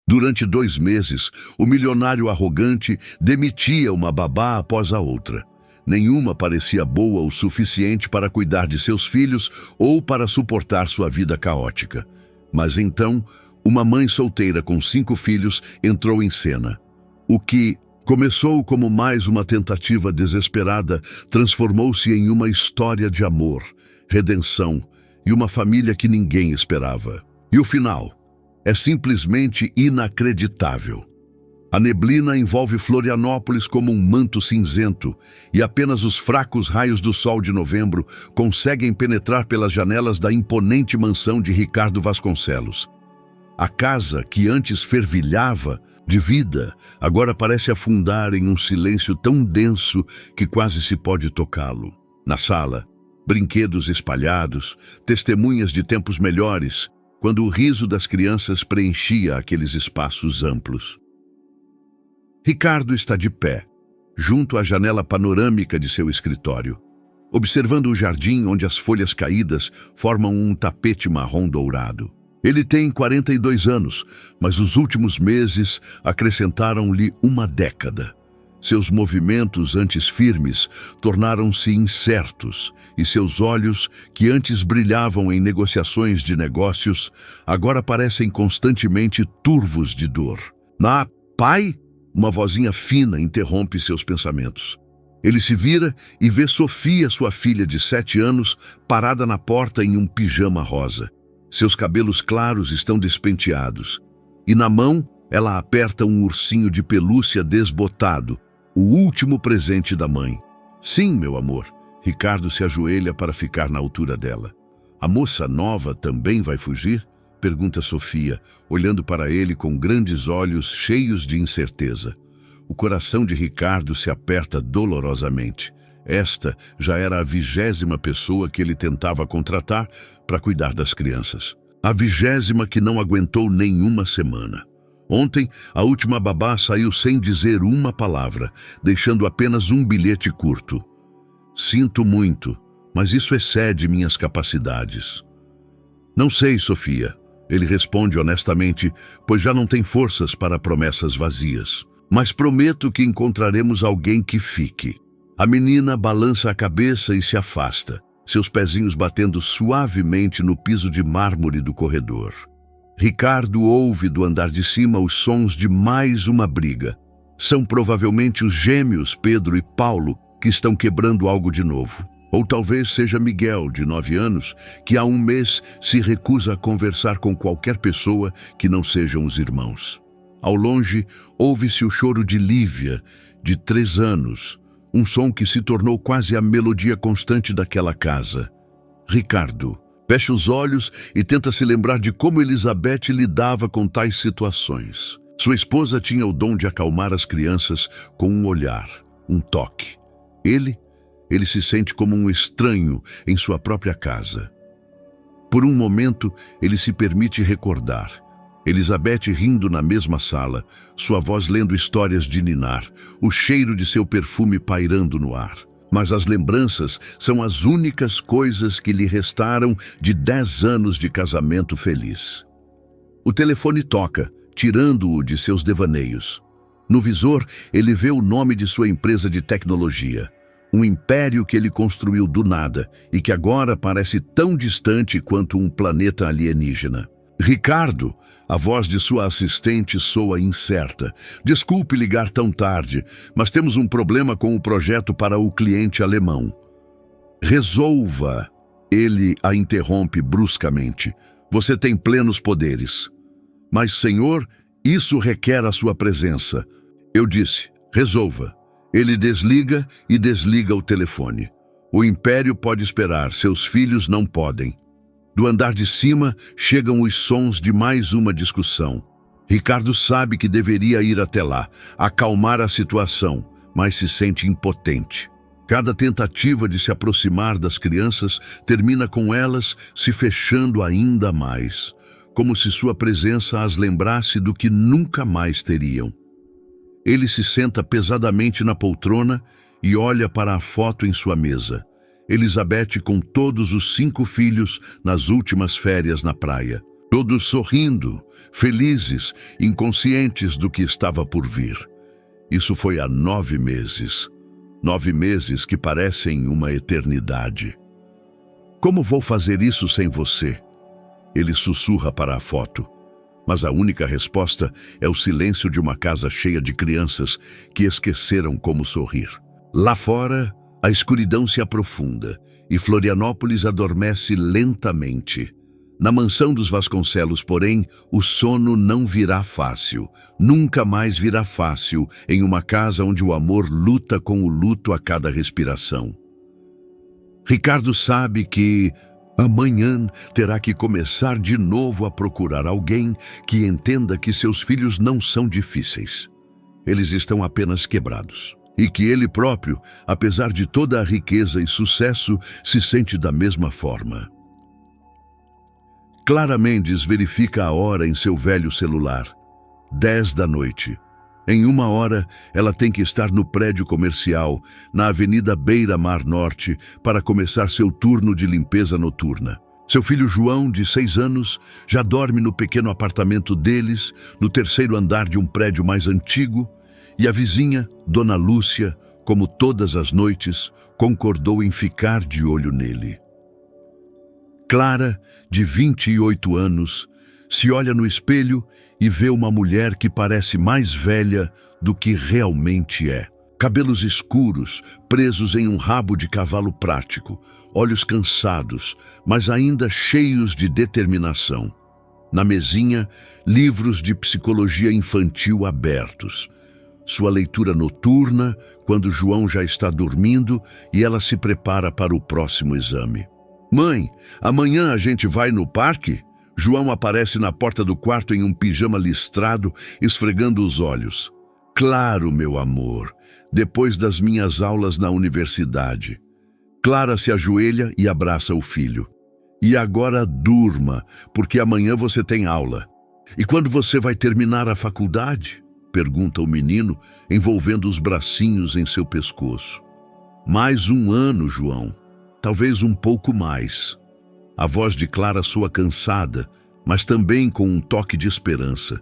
Durante 2 meses, o milionário arrogante demitia uma babá após a outra. Nenhuma parecia boa o suficiente para cuidar de seus filhos ou para suportar sua vida caótica. Mas então, uma mãe solteira com 5 filhos entrou em cena. O que começou como mais uma tentativa desesperada transformou-se em uma história de amor, redenção e uma família que ninguém esperava. E o final é simplesmente inacreditável. A neblina envolve Florianópolis como um manto cinzento e apenas os fracos raios do sol de novembro conseguem penetrar pelas janelas da imponente mansão de Ricardo Vasconcelos. A casa, que antes fervilhava de vida, agora parece afundar em um silêncio tão denso que quase se pode tocá-lo. Na sala, brinquedos espalhados, testemunhas de tempos melhores, quando o riso das crianças preenchia aqueles espaços amplos. Ricardo está de pé, junto à janela panorâmica de seu escritório, observando o jardim onde as folhas caídas formam um tapete marrom dourado. Ele tem 42 anos, mas os últimos meses acrescentaram-lhe uma década. Seus movimentos antes firmes tornaram-se incertos e seus olhos, que antes brilhavam em negociações de negócios, agora parecem constantemente turvos de dor. Pai? Uma vozinha fina interrompe seus pensamentos. Ele se vira e vê Sofia, sua filha de 7 anos, parada na porta em um pijama rosa. Seus cabelos claros estão despenteados, e na mão ela aperta um ursinho de pelúcia desbotado, o último presente da mãe. Sim, meu amor. Ricardo se ajoelha para ficar na altura dela. A moça nova também vai fugir? Pergunta Sofia, olhando para ele com grandes olhos cheios de incerteza. O coração de Ricardo se aperta dolorosamente. Esta já era a 20ª pessoa que ele tentava contratar para cuidar das crianças. A 20ª que não aguentou nenhuma semana. Ontem, a última babá saiu sem dizer uma palavra, deixando apenas um bilhete curto. Sinto muito, mas isso excede minhas capacidades. Não sei, Sofia. Ele responde honestamente, pois já não tem forças para promessas vazias. Mas prometo que encontraremos alguém que fique. A menina balança a cabeça e se afasta, seus pezinhos batendo suavemente no piso de mármore do corredor. Ricardo ouve do andar de cima os sons de mais uma briga. São provavelmente os gêmeos Pedro e Paulo que estão quebrando algo de novo. Ou talvez seja Miguel, de 9 anos, que há 1 mês se recusa a conversar com qualquer pessoa que não sejam os irmãos. Ao longe, ouve-se o choro de Lívia, de 3 anos, um som que se tornou quase a melodia constante daquela casa. Ricardo fecha os olhos e tenta se lembrar de como Elizabeth lidava com tais situações. Sua esposa tinha o dom de acalmar as crianças com um olhar, um toque. Ele se sente como um estranho em sua própria casa. Por um momento, ele se permite recordar. Elizabeth rindo na mesma sala, sua voz lendo histórias de ninar, o cheiro de seu perfume pairando no ar. Mas as lembranças são as únicas coisas que lhe restaram de 10 anos de casamento feliz. O telefone toca, tirando-o de seus devaneios. No visor, ele vê o nome de sua empresa de tecnologia. Um império que ele construiu do nada e que agora parece tão distante quanto um planeta alienígena. Ricardo, a voz de sua assistente soa incerta. Desculpe ligar tão tarde, mas temos um problema com o projeto para o cliente alemão. Resolva. Ele a interrompe bruscamente. Você tem plenos poderes. Mas, senhor, isso requer a sua presença. Eu disse, resolva. Ele desliga e desliga o telefone. O império pode esperar, seus filhos não podem. Do andar de cima chegam os sons de mais uma discussão. Ricardo sabe que deveria ir até lá, acalmar a situação, mas se sente impotente. Cada tentativa de se aproximar das crianças termina com elas se fechando ainda mais, como se sua presença as lembrasse do que nunca mais teriam. Ele se senta pesadamente na poltrona e olha para a foto em sua mesa. Elizabeth com todos os 5 filhos nas últimas férias na praia. Todos sorrindo, felizes, inconscientes do que estava por vir. Isso foi há 9 meses. 9 meses que parecem uma eternidade. Como vou fazer isso sem você? Ele sussurra para a foto. Mas a única resposta é o silêncio de uma casa cheia de crianças que esqueceram como sorrir. Lá fora, a escuridão se aprofunda e Florianópolis adormece lentamente. Na mansão dos Vasconcelos, porém, o sono não virá fácil. Nunca mais virá fácil em uma casa onde o amor luta com o luto a cada respiração. Ricardo sabe que amanhã terá que começar de novo a procurar alguém que entenda que seus filhos não são difíceis. Eles estão apenas quebrados. E que ele próprio, apesar de toda a riqueza e sucesso, se sente da mesma forma. Clara Mendes verifica a hora em seu velho celular. 10 da noite. Em 1 hora, ela tem que estar no prédio comercial, na Avenida Beira Mar Norte, para começar seu turno de limpeza noturna. Seu filho João, de 6 anos, já dorme no pequeno apartamento deles, no 3º andar de um prédio mais antigo, e a vizinha, Dona Lúcia, como todas as noites, concordou em ficar de olho nele. Clara, de 28 anos, se olha no espelho e vê uma mulher que parece mais velha do que realmente é. Cabelos escuros, presos em um rabo de cavalo prático, olhos cansados, mas ainda cheios de determinação. Na mesinha, livros de psicologia infantil abertos. Sua leitura noturna, quando João já está dormindo e ela se prepara para o próximo exame. Mãe, amanhã a gente vai no parque? João aparece na porta do quarto em um pijama listrado, esfregando os olhos. Claro, meu amor, depois das minhas aulas na universidade. Clara se ajoelha e abraça o filho. E agora durma, porque amanhã você tem aula. E quando você vai terminar a faculdade? Pergunta o menino, envolvendo os bracinhos em seu pescoço. Mais 1 ano, João. Talvez um pouco mais. A voz de Clara soa cansada, mas também com um toque de esperança.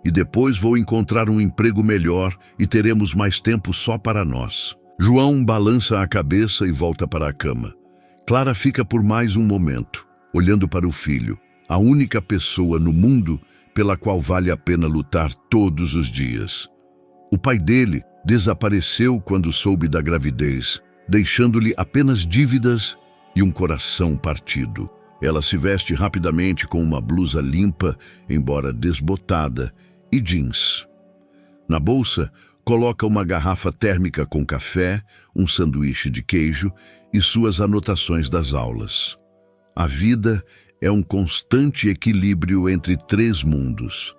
E depois vou encontrar um emprego melhor e teremos mais tempo só para nós. João balança a cabeça e volta para a cama. Clara fica por mais um momento, olhando para o filho, a única pessoa no mundo pela qual vale a pena lutar todos os dias. O pai dele desapareceu quando soube da gravidez, deixando-lhe apenas dívidas e um coração partido. Ela se veste rapidamente com uma blusa limpa, embora desbotada, e jeans. Na bolsa, coloca uma garrafa térmica com café, um sanduíche de queijo e suas anotações das aulas. A vida é um constante equilíbrio entre 3 mundos: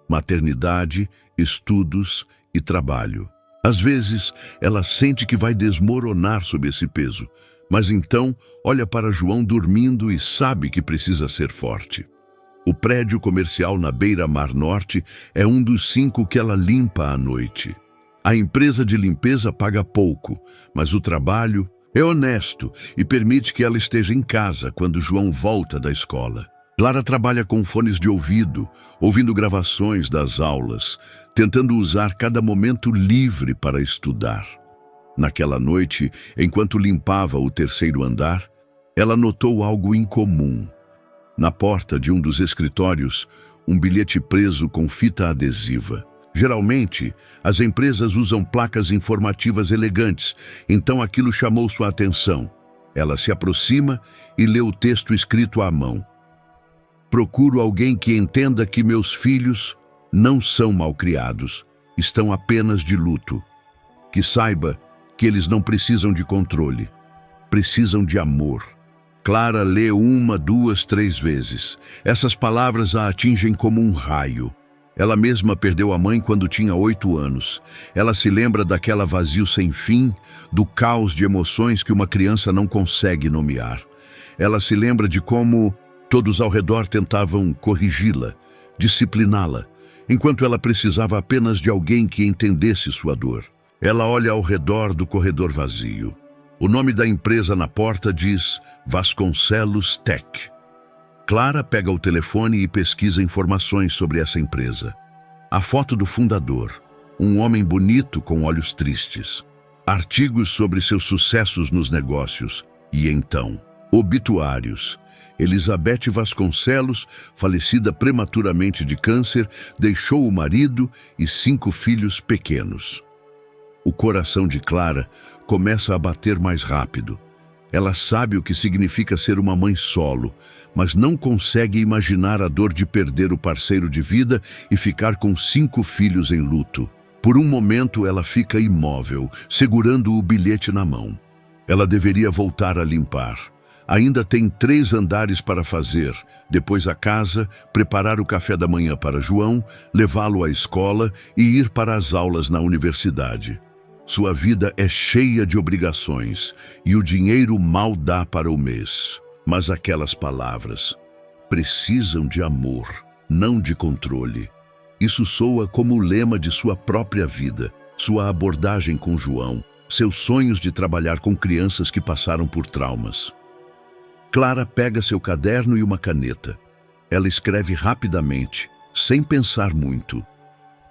maternidade, estudos e trabalho. Às vezes, ela sente que vai desmoronar sob esse peso, mas então olha para João dormindo e sabe que precisa ser forte. O prédio comercial na Beira Mar Norte é um dos 5 que ela limpa à noite. A empresa de limpeza paga pouco, mas o trabalho é honesto e permite que ela esteja em casa quando João volta da escola. Clara trabalha com fones de ouvido, ouvindo gravações das aulas, tentando usar cada momento livre para estudar. Naquela noite, enquanto limpava o 3º andar, ela notou algo incomum. Na porta de um dos escritórios, um bilhete preso com fita adesiva. Geralmente, as empresas usam placas informativas elegantes, então aquilo chamou sua atenção. Ela se aproxima e lê o texto escrito à mão. Procuro alguém que entenda que meus filhos não são malcriados, estão apenas de luto. Que saiba que eles não precisam de controle, precisam de amor. Clara lê 1, 2, 3 vezes. Essas palavras a atingem como um raio. Ela mesma perdeu a mãe quando tinha 8 anos. Ela se lembra daquela vazio sem fim, do caos de emoções que uma criança não consegue nomear. Ela se lembra de como todos ao redor tentavam corrigi-la, discipliná-la, enquanto ela precisava apenas de alguém que entendesse sua dor. Ela olha ao redor do corredor vazio. O nome da empresa na porta diz Vasconcelos Tech. Clara pega o telefone e pesquisa informações sobre essa empresa. A foto do fundador, um homem bonito com olhos tristes. Artigos sobre seus sucessos nos negócios. E então, obituários. Elizabeth Vasconcelos, falecida prematuramente de câncer, deixou o marido e 5 filhos pequenos. O coração de Clara começa a bater mais rápido. Ela sabe o que significa ser uma mãe solo, mas não consegue imaginar a dor de perder o parceiro de vida e ficar com 5 filhos em luto. Por um momento ela fica imóvel, segurando o bilhete na mão. Ela deveria voltar a limpar. Ainda tem 3 andares para fazer, depois a casa, preparar o café da manhã para João, levá-lo à escola e ir para as aulas na universidade. Sua vida é cheia de obrigações e o dinheiro mal dá para o mês. Mas aquelas palavras precisam de amor, não de controle. Isso soa como o lema de sua própria vida, sua abordagem com João, seus sonhos de trabalhar com crianças que passaram por traumas. Clara pega seu caderno e uma caneta. Ela escreve rapidamente, sem pensar muito.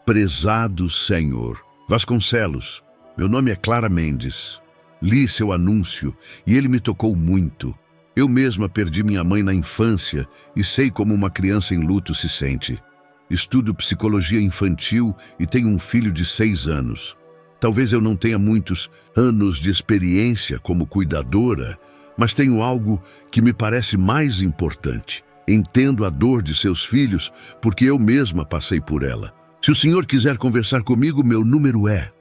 Prezado Senhor Vasconcelos, meu nome é Clara Mendes. Li seu anúncio e ele me tocou muito. Eu mesma perdi minha mãe na infância e sei como uma criança em luto se sente. Estudo psicologia infantil e tenho um filho de 6 anos. Talvez eu não tenha muitos anos de experiência como cuidadora, mas tenho algo que me parece mais importante. Entendo a dor de seus filhos porque eu mesma passei por ela. Se o senhor quiser conversar comigo, meu número é...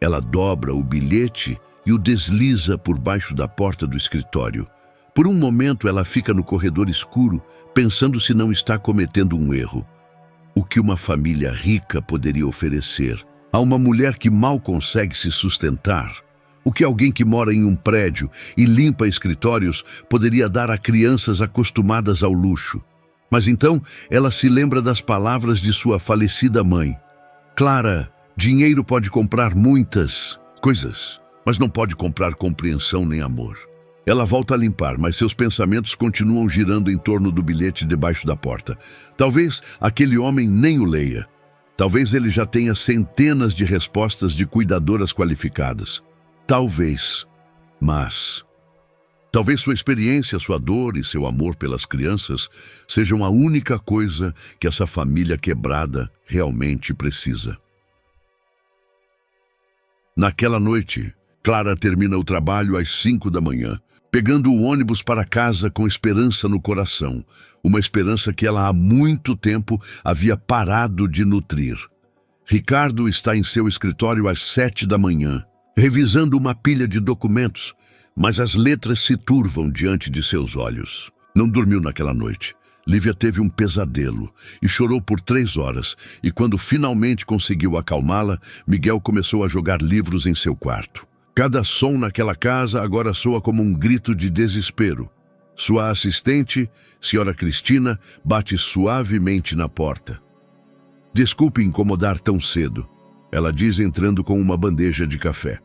Ela dobra o bilhete e o desliza por baixo da porta do escritório. Por um momento ela fica no corredor escuro, pensando se não está cometendo um erro. O que uma família rica poderia oferecer a uma mulher que mal consegue se sustentar? O que alguém que mora em um prédio e limpa escritórios poderia dar a crianças acostumadas ao luxo? Mas então ela se lembra das palavras de sua falecida mãe. Clara, dinheiro pode comprar muitas coisas, mas não pode comprar compreensão nem amor. Ela volta a limpar, mas seus pensamentos continuam girando em torno do bilhete debaixo da porta. Talvez aquele homem nem o leia. Talvez ele já tenha centenas de respostas de cuidadoras qualificadas. Talvez. Mas talvez sua experiência, sua dor e seu amor pelas crianças sejam a única coisa que essa família quebrada realmente precisa. Naquela noite, Clara termina o trabalho às 5 da manhã, pegando o ônibus para casa com esperança no coração, uma esperança que ela há muito tempo havia parado de nutrir. Ricardo está em seu escritório às 7 da manhã, revisando uma pilha de documentos, mas as letras se turvam diante de seus olhos. Não dormiu naquela noite. Lívia teve um pesadelo e chorou por 3 horas, e quando finalmente conseguiu acalmá-la, Miguel começou a jogar livros em seu quarto. Cada som naquela casa agora soa como um grito de desespero. Sua assistente, Sra. Cristina, bate suavemente na porta. Desculpe incomodar tão cedo, ela diz entrando com uma bandeja de café.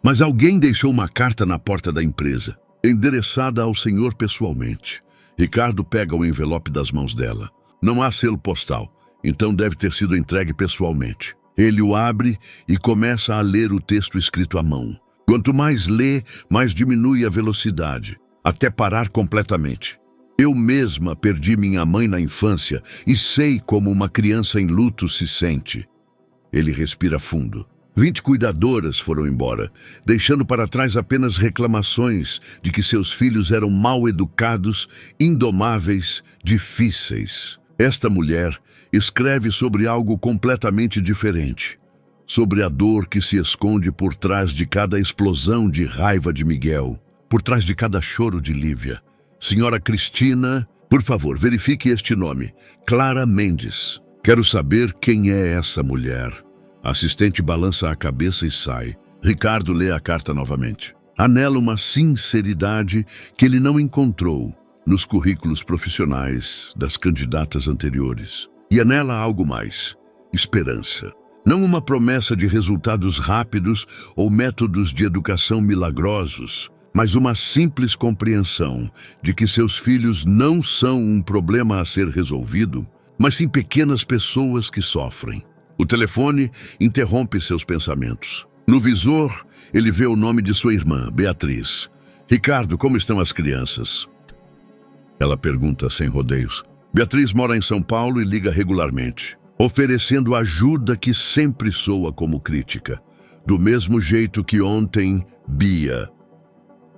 Mas alguém deixou uma carta na porta da empresa, endereçada ao senhor pessoalmente. Ricardo pega o envelope das mãos dela. Não há selo postal, então deve ter sido entregue pessoalmente. Ele o abre e começa a ler o texto escrito à mão. Quanto mais lê, mais diminui a velocidade, até parar completamente. Eu mesma perdi minha mãe na infância e sei como uma criança em luto se sente. Ele respira fundo. 20 cuidadoras foram embora, deixando para trás apenas reclamações de que seus filhos eram mal educados, indomáveis, difíceis. Esta mulher escreve sobre algo completamente diferente, sobre a dor que se esconde por trás de cada explosão de raiva de Miguel, por trás de cada choro de Lívia. Sra. Cristina, por favor, verifique este nome, Clara Mendes. Quero saber quem é essa mulher. A assistente balança a cabeça e sai. Ricardo lê a carta novamente. Há nela uma sinceridade que ele não encontrou nos currículos profissionais das candidatas anteriores. E é nela algo mais: esperança. Não uma promessa de resultados rápidos ou métodos de educação milagrosos, mas uma simples compreensão de que seus filhos não são um problema a ser resolvido, mas sim pequenas pessoas que sofrem. O telefone interrompe seus pensamentos. No visor, ele vê o nome de sua irmã, Beatriz. Ricardo, como estão as crianças? Ela pergunta sem rodeios. Beatriz mora em São Paulo e liga regularmente, oferecendo ajuda que sempre soa como crítica. Do mesmo jeito que ontem, Bia.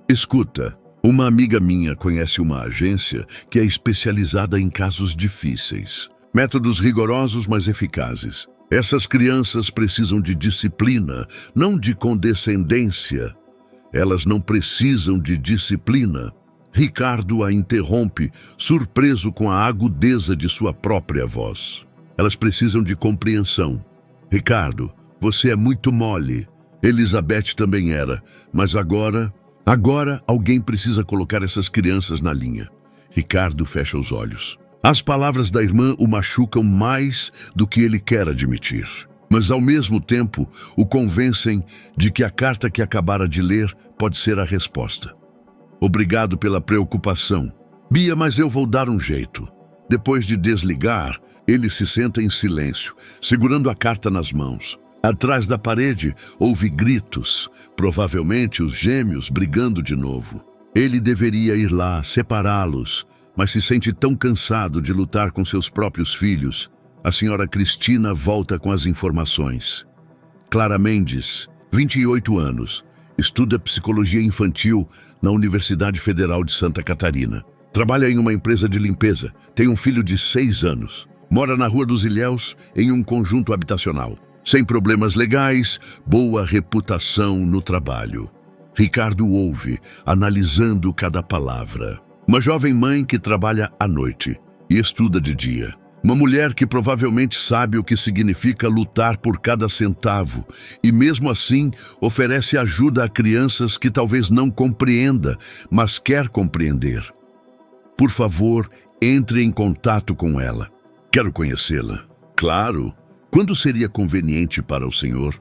Escuta, uma amiga minha conhece uma agência que é especializada em casos difíceis. Métodos rigorosos, mas eficazes. Essas crianças precisam de disciplina, não de condescendência. Elas não precisam de disciplina. Ricardo a interrompe, surpreso com a agudeza de sua própria voz. Elas precisam de compreensão. Ricardo, você é muito mole. Elizabeth também era, mas agora alguém precisa colocar essas crianças na linha. Ricardo fecha os olhos. As palavras da irmã o machucam mais do que ele quer admitir. Mas ao mesmo tempo o convencem de que a carta que acabara de ler pode ser a resposta. Obrigado pela preocupação. Bia, mas eu vou dar um jeito. Depois de desligar, ele se senta em silêncio, segurando a carta nas mãos. Atrás da parede, ouve gritos, provavelmente os gêmeos brigando de novo. Ele deveria ir lá, separá-los, mas se sente tão cansado de lutar com seus próprios filhos. A senhora Cristina volta com as informações. Clara Mendes, 28 anos, estuda psicologia infantil na Universidade Federal de Santa Catarina. Trabalha em uma empresa de limpeza, tem um filho de 6 anos. Mora na Rua dos Ilhéus, em um conjunto habitacional. Sem problemas legais, boa reputação no trabalho. Ricardo ouve, analisando cada palavra. Uma jovem mãe que trabalha à noite e estuda de dia. Uma mulher que provavelmente sabe o que significa lutar por cada centavo e, mesmo assim, oferece ajuda a crianças que talvez não compreenda, mas quer compreender. Por favor, entre em contato com ela. Quero conhecê-la. Claro. Quando seria conveniente para o senhor?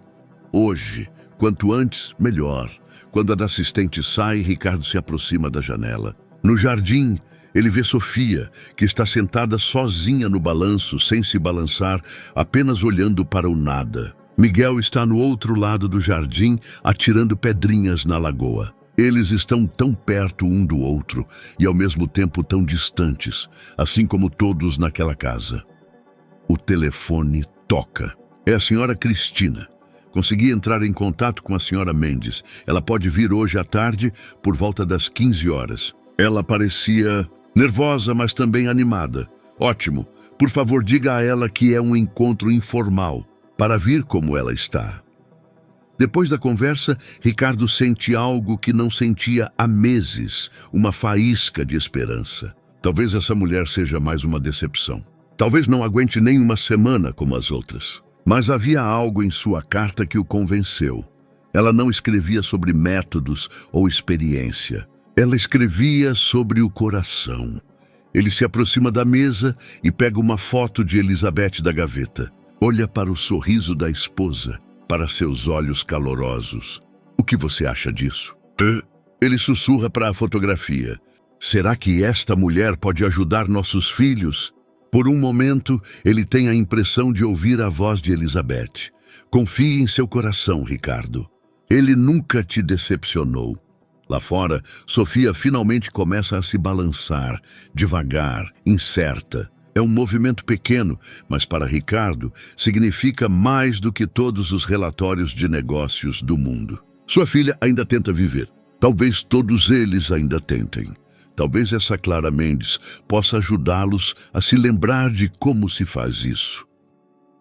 Hoje. Quanto antes, melhor. Quando a assistente sai, Ricardo se aproxima da janela. No jardim, ele vê Sofia, que está sentada sozinha no balanço, sem se balançar, apenas olhando para o nada. Miguel está no outro lado do jardim, atirando pedrinhas na lagoa. Eles estão tão perto um do outro e ao mesmo tempo tão distantes, assim como todos naquela casa. O telefone toca. É a senhora Cristina. Consegui entrar em contato com a senhora Mendes. Ela pode vir hoje à tarde, por volta das 15 horas. Ela parecia nervosa, mas também animada. Ótimo. Por favor, diga a ela que é um encontro informal, para vir como ela está. Depois da conversa, Ricardo sente algo que não sentia há meses, uma faísca de esperança. Talvez essa mulher seja mais uma decepção. Talvez não aguente nem uma semana como as outras. Mas havia algo em sua carta que o convenceu. Ela não escrevia sobre métodos ou experiência. Ela escrevia sobre o coração. Ele se aproxima da mesa e pega uma foto de Elizabeth da gaveta. Olha para o sorriso da esposa, para seus olhos calorosos. O que você acha disso? Ele sussurra para a fotografia. Será que esta mulher pode ajudar nossos filhos? Por um momento, ele tem a impressão de ouvir a voz de Elizabeth. Confie em seu coração, Ricardo. Ele nunca te decepcionou. Lá fora, Sofia finalmente começa a se balançar, devagar, incerta. É um movimento pequeno, mas para Ricardo significa mais do que todos os relatórios de negócios do mundo. Sua filha ainda tenta viver. Talvez todos eles ainda tentem. Talvez essa Clara Mendes possa ajudá-los a se lembrar de como se faz isso.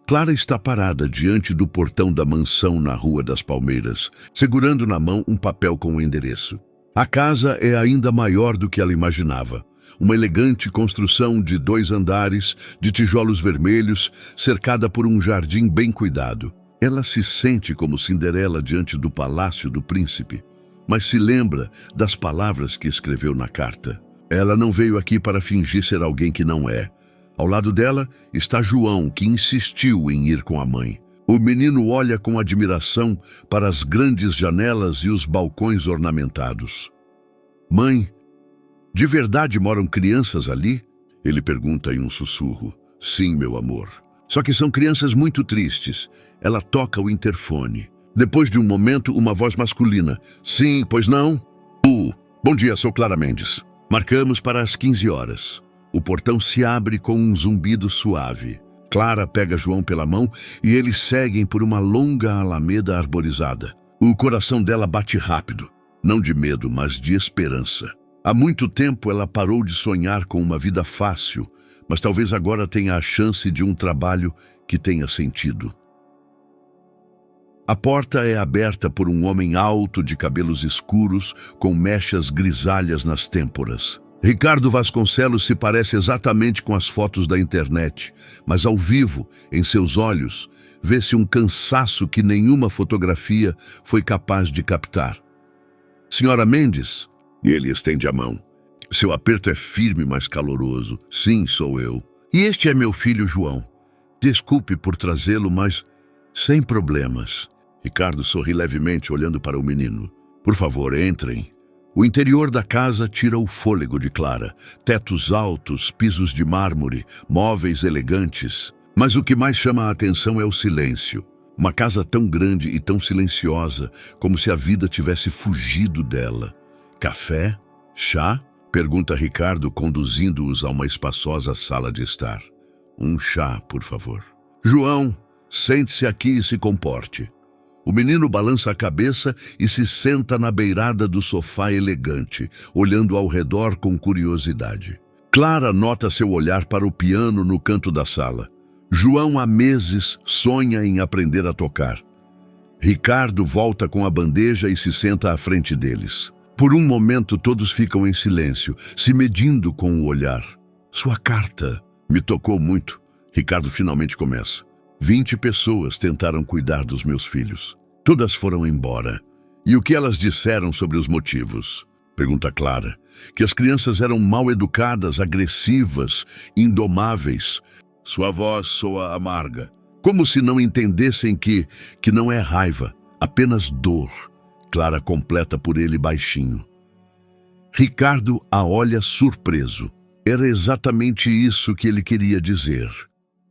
Clara está parada diante do portão da mansão na Rua das Palmeiras, segurando na mão um papel com o endereço. A casa é ainda maior do que ela imaginava. Uma elegante construção de 2 andares, de tijolos vermelhos, cercada por um jardim bem cuidado. Ela se sente como Cinderela diante do palácio do príncipe, mas se lembra das palavras que escreveu na carta. Ela não veio aqui para fingir ser alguém que não é. Ao lado dela está João, que insistiu em ir com a mãe. O menino olha com admiração para as grandes janelas e os balcões ornamentados. Mãe, de verdade moram crianças ali? Ele pergunta em um sussurro. Sim, meu amor. Só que são crianças muito tristes. Ela toca o interfone. Depois de um momento, uma voz masculina. Sim, pois não? Bom dia, sou Clara Mendes. Marcamos para as 15 horas. O portão se abre com um zumbido suave. Clara pega João pela mão e eles seguem por uma longa alameda arborizada. O coração dela bate rápido, não de medo, mas de esperança. Há muito tempo ela parou de sonhar com uma vida fácil, mas talvez agora tenha a chance de um trabalho que tenha sentido. A porta é aberta por um homem alto de cabelos escuros com mechas grisalhas nas têmporas. Ricardo Vasconcelos se parece exatamente com as fotos da internet, mas ao vivo, em seus olhos, vê-se um cansaço que nenhuma fotografia foi capaz de captar. Senhora Mendes? E ele estende a mão. Seu aperto é firme, mas caloroso. Sim, sou eu. E este é meu filho João. Desculpe por trazê-lo, mas sem problemas. Ricardo sorri levemente, olhando para o menino. Por favor, entrem. O interior da casa tira o fôlego de Clara. Tetos altos, pisos de mármore, móveis elegantes. Mas o que mais chama a atenção é o silêncio. Uma casa tão grande e tão silenciosa, como se a vida tivesse fugido dela. Café? Chá? Pergunta Ricardo, conduzindo-os a uma espaçosa sala de estar. Um chá, por favor. João, sente-se aqui e se comporte. O menino balança a cabeça e se senta na beirada do sofá elegante, olhando ao redor com curiosidade. Clara nota seu olhar para o piano no canto da sala. João há meses sonha em aprender a tocar. Ricardo volta com a bandeja e se senta à frente deles. Por um momento todos ficam em silêncio, se medindo com o olhar. Sua carta me tocou muito. Ricardo finalmente começa. 20 pessoas tentaram cuidar dos meus filhos. Todas foram embora. E o que elas disseram sobre os motivos? Pergunta Clara. Que as crianças eram mal educadas, agressivas, indomáveis. Sua voz soa amarga. Como se não entendessem que não é raiva, apenas dor. Clara completa por ele baixinho. Ricardo a olha surpreso. Era exatamente isso que ele queria dizer.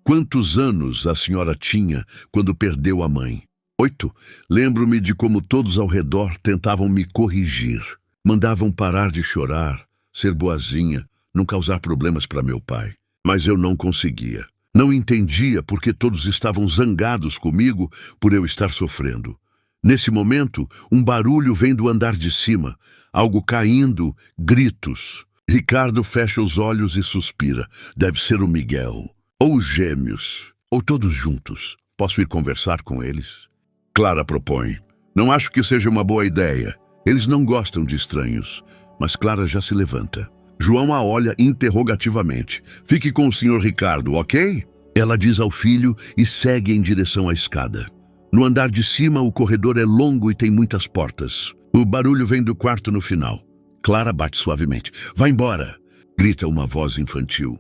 Quantos anos a senhora tinha quando perdeu a mãe? 8. Lembro-me de como todos ao redor tentavam me corrigir. Mandavam parar de chorar, ser boazinha, não causar problemas para meu pai. Mas eu não conseguia. Não entendia porque todos estavam zangados comigo por eu estar sofrendo. Nesse momento, um barulho vem do andar de cima. Algo caindo, gritos. Ricardo fecha os olhos e suspira. Deve ser o Miguel. Ou os gêmeos, ou todos juntos. Posso ir conversar com eles? Clara propõe. Não acho que seja uma boa ideia. Eles não gostam de estranhos. Mas Clara já se levanta. João a olha interrogativamente. Fique com o senhor Ricardo, ok? Ela diz ao filho e segue em direção à escada. No andar de cima, o corredor é longo e tem muitas portas. O barulho vem do quarto no final. Clara bate suavemente. Vá embora! Grita uma voz infantil.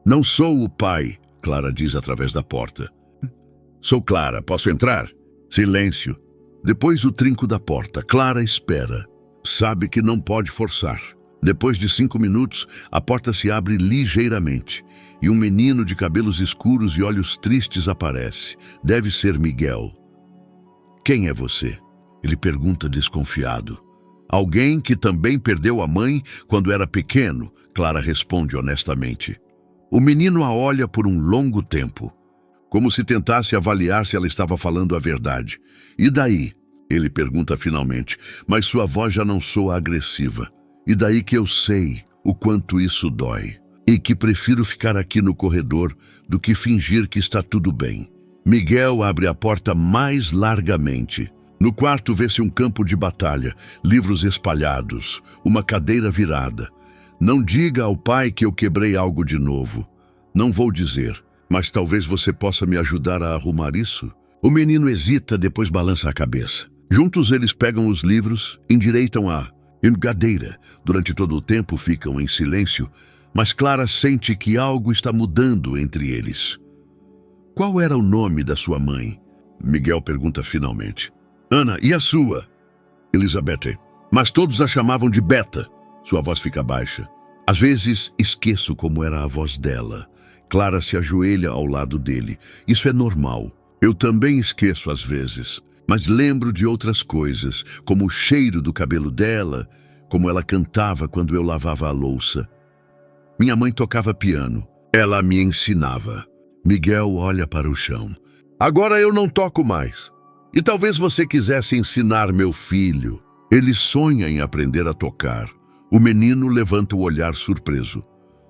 Não sou o pai, Clara diz através da porta. Sou Clara, posso entrar? Silêncio. Depois o trinco da porta. Clara espera. Sabe que não pode forçar. Depois de 5 minutos, a porta se abre ligeiramente e um menino de cabelos escuros e olhos tristes aparece. Deve ser Miguel. Quem é você? Ele pergunta desconfiado. Alguém que também perdeu a mãe quando era pequeno, Clara responde honestamente. O menino a olha por um longo tempo, como se tentasse avaliar se ela estava falando a verdade. E daí? Ele pergunta finalmente, mas sua voz já não soa agressiva. E daí que eu sei o quanto isso dói. E que prefiro ficar aqui no corredor do que fingir que está tudo bem. Miguel abre a porta mais largamente. No quarto vê-se um campo de batalha, livros espalhados, uma cadeira virada. Não diga ao pai que eu quebrei algo de novo. Não vou dizer, mas talvez você possa me ajudar a arrumar isso? O menino hesita, depois balança a cabeça. Juntos eles pegam os livros, endireitam a engadeira. Durante todo o tempo ficam em silêncio, mas Clara sente que algo está mudando entre eles. Qual era o nome da sua mãe? Miguel pergunta finalmente. Ana, e a sua? Elizabeth. Mas todos a chamavam de Beta. Sua voz fica baixa. Às vezes esqueço como era a voz dela. Clara se ajoelha ao lado dele. Isso é normal. Eu também esqueço às vezes, mas lembro de outras coisas, como o cheiro do cabelo dela, como ela cantava quando eu lavava a louça. Minha mãe tocava piano. Ela me ensinava. Miguel olha para o chão. Agora eu não toco mais. E talvez você quisesse ensinar meu filho. Ele sonha em aprender a tocar. O menino levanta o olhar surpreso.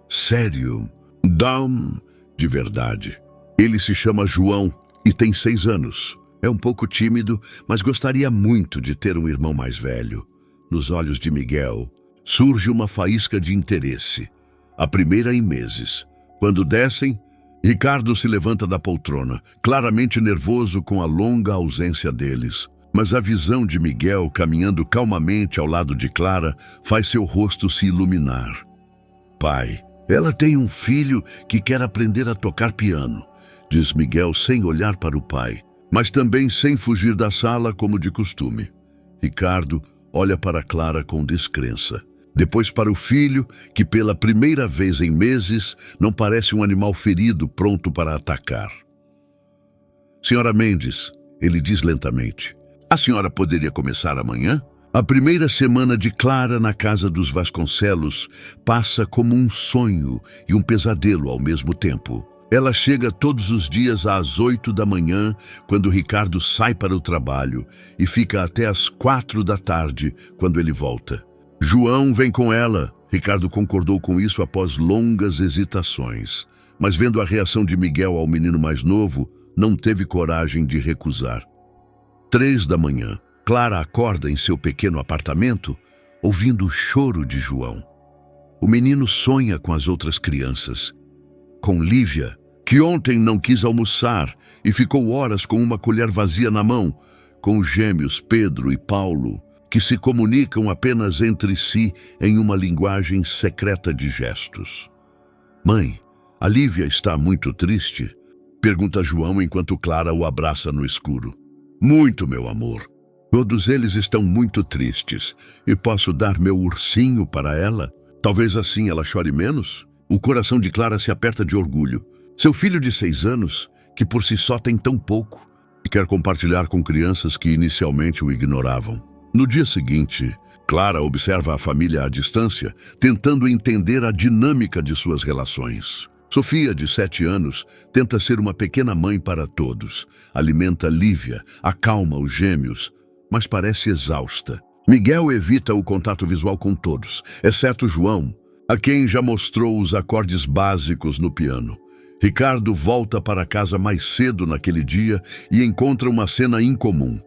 Sério? Dom, de verdade. Ele se chama João e tem 6 anos. É um pouco tímido, mas gostaria muito de ter um irmão mais velho. Nos olhos de Miguel surge uma faísca de interesse. A primeira em meses. Quando descem, Ricardo se levanta da poltrona, claramente nervoso com a longa ausência deles. Mas a visão de Miguel caminhando calmamente ao lado de Clara faz seu rosto se iluminar. Pai, ela tem um filho que quer aprender a tocar piano, diz Miguel sem olhar para o pai, mas também sem fugir da sala como de costume. Ricardo olha para Clara com descrença. Depois para o filho, que pela primeira vez em meses não parece um animal ferido pronto para atacar. Senhora Mendes, ele diz lentamente, a senhora poderia começar amanhã? A primeira semana de Clara na casa dos Vasconcelos passa como um sonho e um pesadelo ao mesmo tempo. Ela chega todos os dias às 8 da manhã, quando Ricardo sai para o trabalho, e fica até às 4 da tarde, quando ele volta. João vem com ela. Ricardo concordou com isso após longas hesitações, mas vendo a reação de Miguel ao menino mais novo, não teve coragem de recusar. 3 da manhã, Clara acorda em seu pequeno apartamento, ouvindo o choro de João. O menino sonha com as outras crianças, com Lívia, que ontem não quis almoçar e ficou horas com uma colher vazia na mão, com os gêmeos Pedro e Paulo, que se comunicam apenas entre si em uma linguagem secreta de gestos. Mãe, a Lívia está muito triste? Pergunta João enquanto Clara o abraça no escuro. Muito, meu amor. Todos eles estão muito tristes. E posso dar meu ursinho para ela? Talvez assim ela chore menos? O coração de Clara se aperta de orgulho. Seu filho de 6 anos, que por si só tem tão pouco, e quer compartilhar com crianças que inicialmente o ignoravam. No dia seguinte, Clara observa a família à distância, tentando entender a dinâmica de suas relações. Sofia, de 7 anos, tenta ser uma pequena mãe para todos. Alimenta Lívia, acalma os gêmeos, mas parece exausta. Miguel evita o contato visual com todos, exceto João, a quem já mostrou os acordes básicos no piano. Ricardo volta para casa mais cedo naquele dia e encontra uma cena incomum.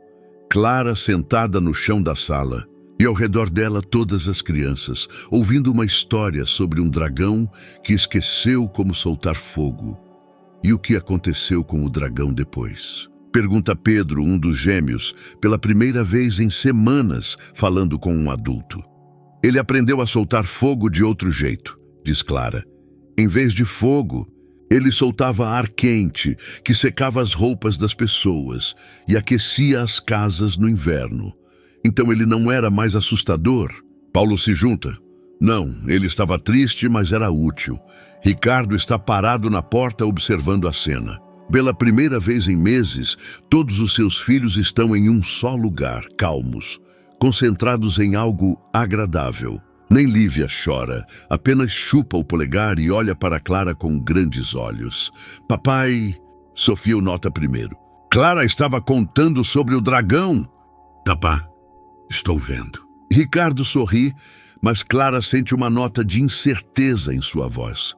Clara sentada no chão da sala, e ao redor dela todas as crianças, ouvindo uma história sobre um dragão que esqueceu como soltar fogo. E o que aconteceu com o dragão depois? Pergunta Pedro, um dos gêmeos, pela primeira vez em semanas, falando com um adulto. Ele aprendeu a soltar fogo de outro jeito, diz Clara. Em vez de fogo, ele soltava ar quente, que secava as roupas das pessoas e aquecia as casas no inverno. Então ele não era mais assustador. Paulo se junta. Não, ele estava triste, mas era útil. Ricardo está parado na porta observando a cena. Pela primeira vez em meses, todos os seus filhos estão em um só lugar, calmos, concentrados em algo agradável. Nem Lívia chora, apenas chupa o polegar e olha para Clara com grandes olhos. Papai, Sofia o nota primeiro. Clara estava contando sobre o dragão. Papá, estou vendo. Ricardo sorri, mas Clara sente uma nota de incerteza em sua voz.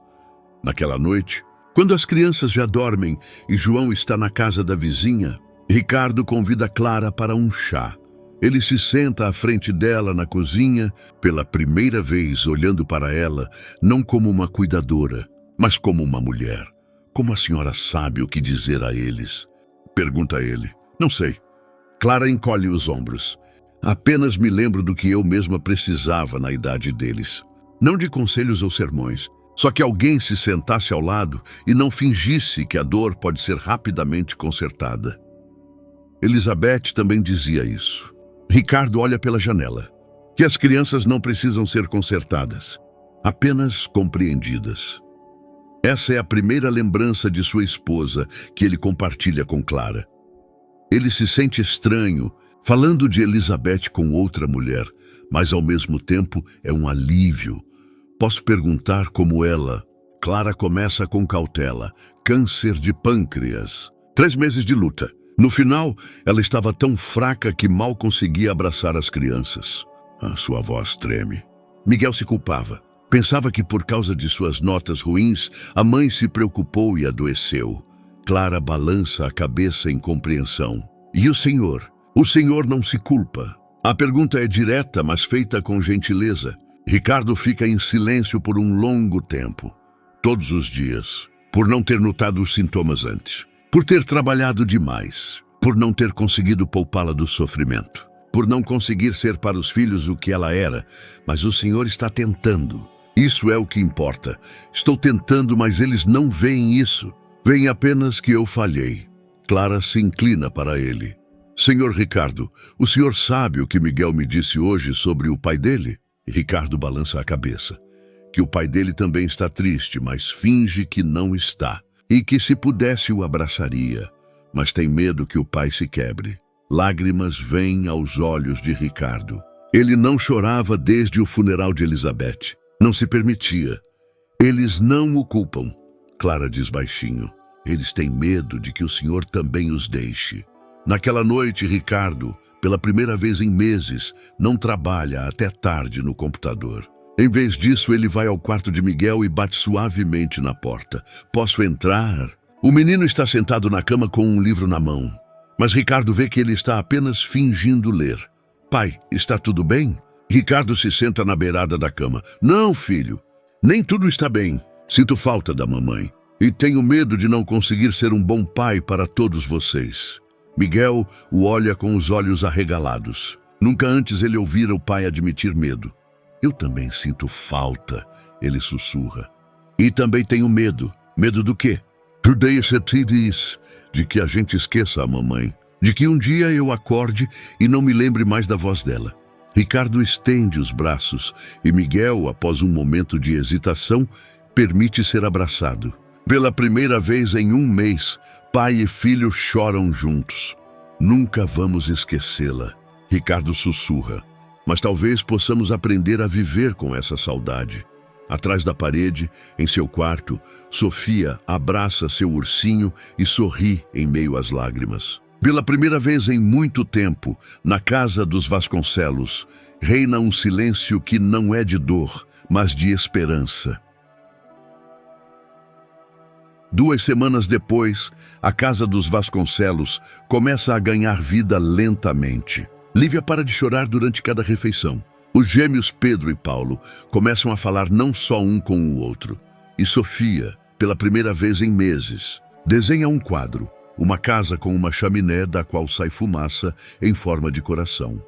Naquela noite, quando as crianças já dormem e João está na casa da vizinha, Ricardo convida Clara para um chá. Ele se senta à frente dela na cozinha, pela primeira vez olhando para ela, não como uma cuidadora, mas como uma mulher. Como a senhora sabe o que dizer a eles? Pergunta ele. Não sei. Clara encolhe os ombros. Apenas me lembro do que eu mesma precisava na idade deles. Não de conselhos ou sermões, só que alguém se sentasse ao lado e não fingisse que a dor pode ser rapidamente consertada. Elizabeth também dizia isso. Ricardo olha pela janela. que as crianças não precisam ser consertadas, apenas compreendidas. Essa é a primeira lembrança de sua esposa que ele compartilha com Clara. Ele se sente estranho falando de Elizabeth com outra mulher, mas ao mesmo tempo é um alívio. Posso perguntar como ela... Clara começa com cautela. Câncer de pâncreas. 3 meses de luta. No final, ela estava tão fraca que mal conseguia abraçar as crianças. Sua voz treme. Miguel se culpava. Pensava que por causa de suas notas ruins, a mãe se preocupou e adoeceu. Clara balança a cabeça em compreensão. E o senhor? O senhor não se culpa. A pergunta é direta, mas feita com gentileza. Ricardo fica em silêncio por um longo tempo. Todos os dias. Por não ter notado os sintomas antes. Por ter trabalhado demais. Por não ter conseguido poupá-la do sofrimento. Por não conseguir ser para os filhos o que ela era. Mas o senhor está tentando. Isso é o que importa. Estou tentando, mas eles não veem isso. Veem apenas que eu falhei. Clara se inclina para ele. Senhor Ricardo, o senhor sabe o que Miguel me disse hoje sobre o pai dele? Ricardo balança a cabeça. Que o pai dele também está triste, mas finge que não está. E que se pudesse o abraçaria, mas tem medo que o pai se quebre. Lágrimas vêm aos olhos de Ricardo. Ele não chorava desde o funeral de Elizabeth. Não se permitia. Eles não o culpam. Clara diz baixinho. Eles têm medo de que o senhor também os deixe. Naquela noite, Ricardo, pela primeira vez em meses, não trabalha até tarde no computador. Em vez disso, ele vai ao quarto de Miguel e bate suavemente na porta. Posso entrar? O menino está sentado na cama com um livro na mão. Mas Ricardo vê que ele está apenas fingindo ler. Pai, está tudo bem? Ricardo se senta na beirada da cama. Não, filho. Nem tudo está bem. Sinto falta da mamãe. E tenho medo de não conseguir ser um bom pai para todos vocês. Miguel o olha com os olhos arregalados. Nunca antes ele ouvira o pai admitir medo. Eu também sinto falta, ele sussurra. E também tenho medo. Medo do quê? De que a gente esqueça a mamãe. De que um dia eu acorde e não me lembre mais da voz dela. Ricardo estende os braços e Miguel, após um momento de hesitação, permite ser abraçado. Pela primeira vez em 1 mês, pai e filho choram juntos. Nunca vamos esquecê-la, Ricardo sussurra. Mas talvez possamos aprender a viver com essa saudade. Atrás da parede, em seu quarto, Sofia abraça seu ursinho e sorri em meio às lágrimas. Pela primeira vez em muito tempo, na casa dos Vasconcelos, reina um silêncio que não é de dor, mas de esperança. 2 semanas depois, a casa dos Vasconcelos começa a ganhar vida lentamente. Lívia para de chorar durante cada refeição. Os gêmeos Pedro e Paulo começam a falar não só um com o outro. E Sofia, pela primeira vez em meses, desenha um quadro, uma casa com uma chaminé da qual sai fumaça em forma de coração.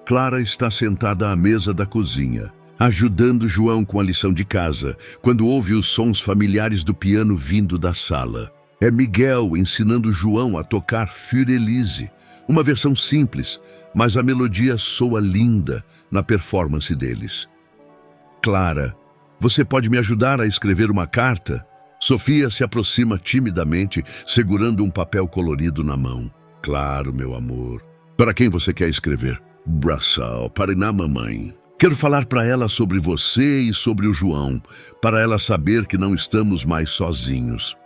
Clara está sentada à mesa da cozinha, ajudando João com a lição de casa, quando ouve os sons familiares do piano vindo da sala. É Miguel ensinando João a tocar Für Elise, uma versão simples, mas a melodia soa linda na performance deles. Clara, você pode me ajudar a escrever uma carta? Sofia se aproxima timidamente, segurando um papel colorido na mão. Claro, meu amor. Para quem você quer escrever? Braçal, para a mamãe. Quero falar para ela sobre você e sobre o João, para ela saber que não estamos mais sozinhos.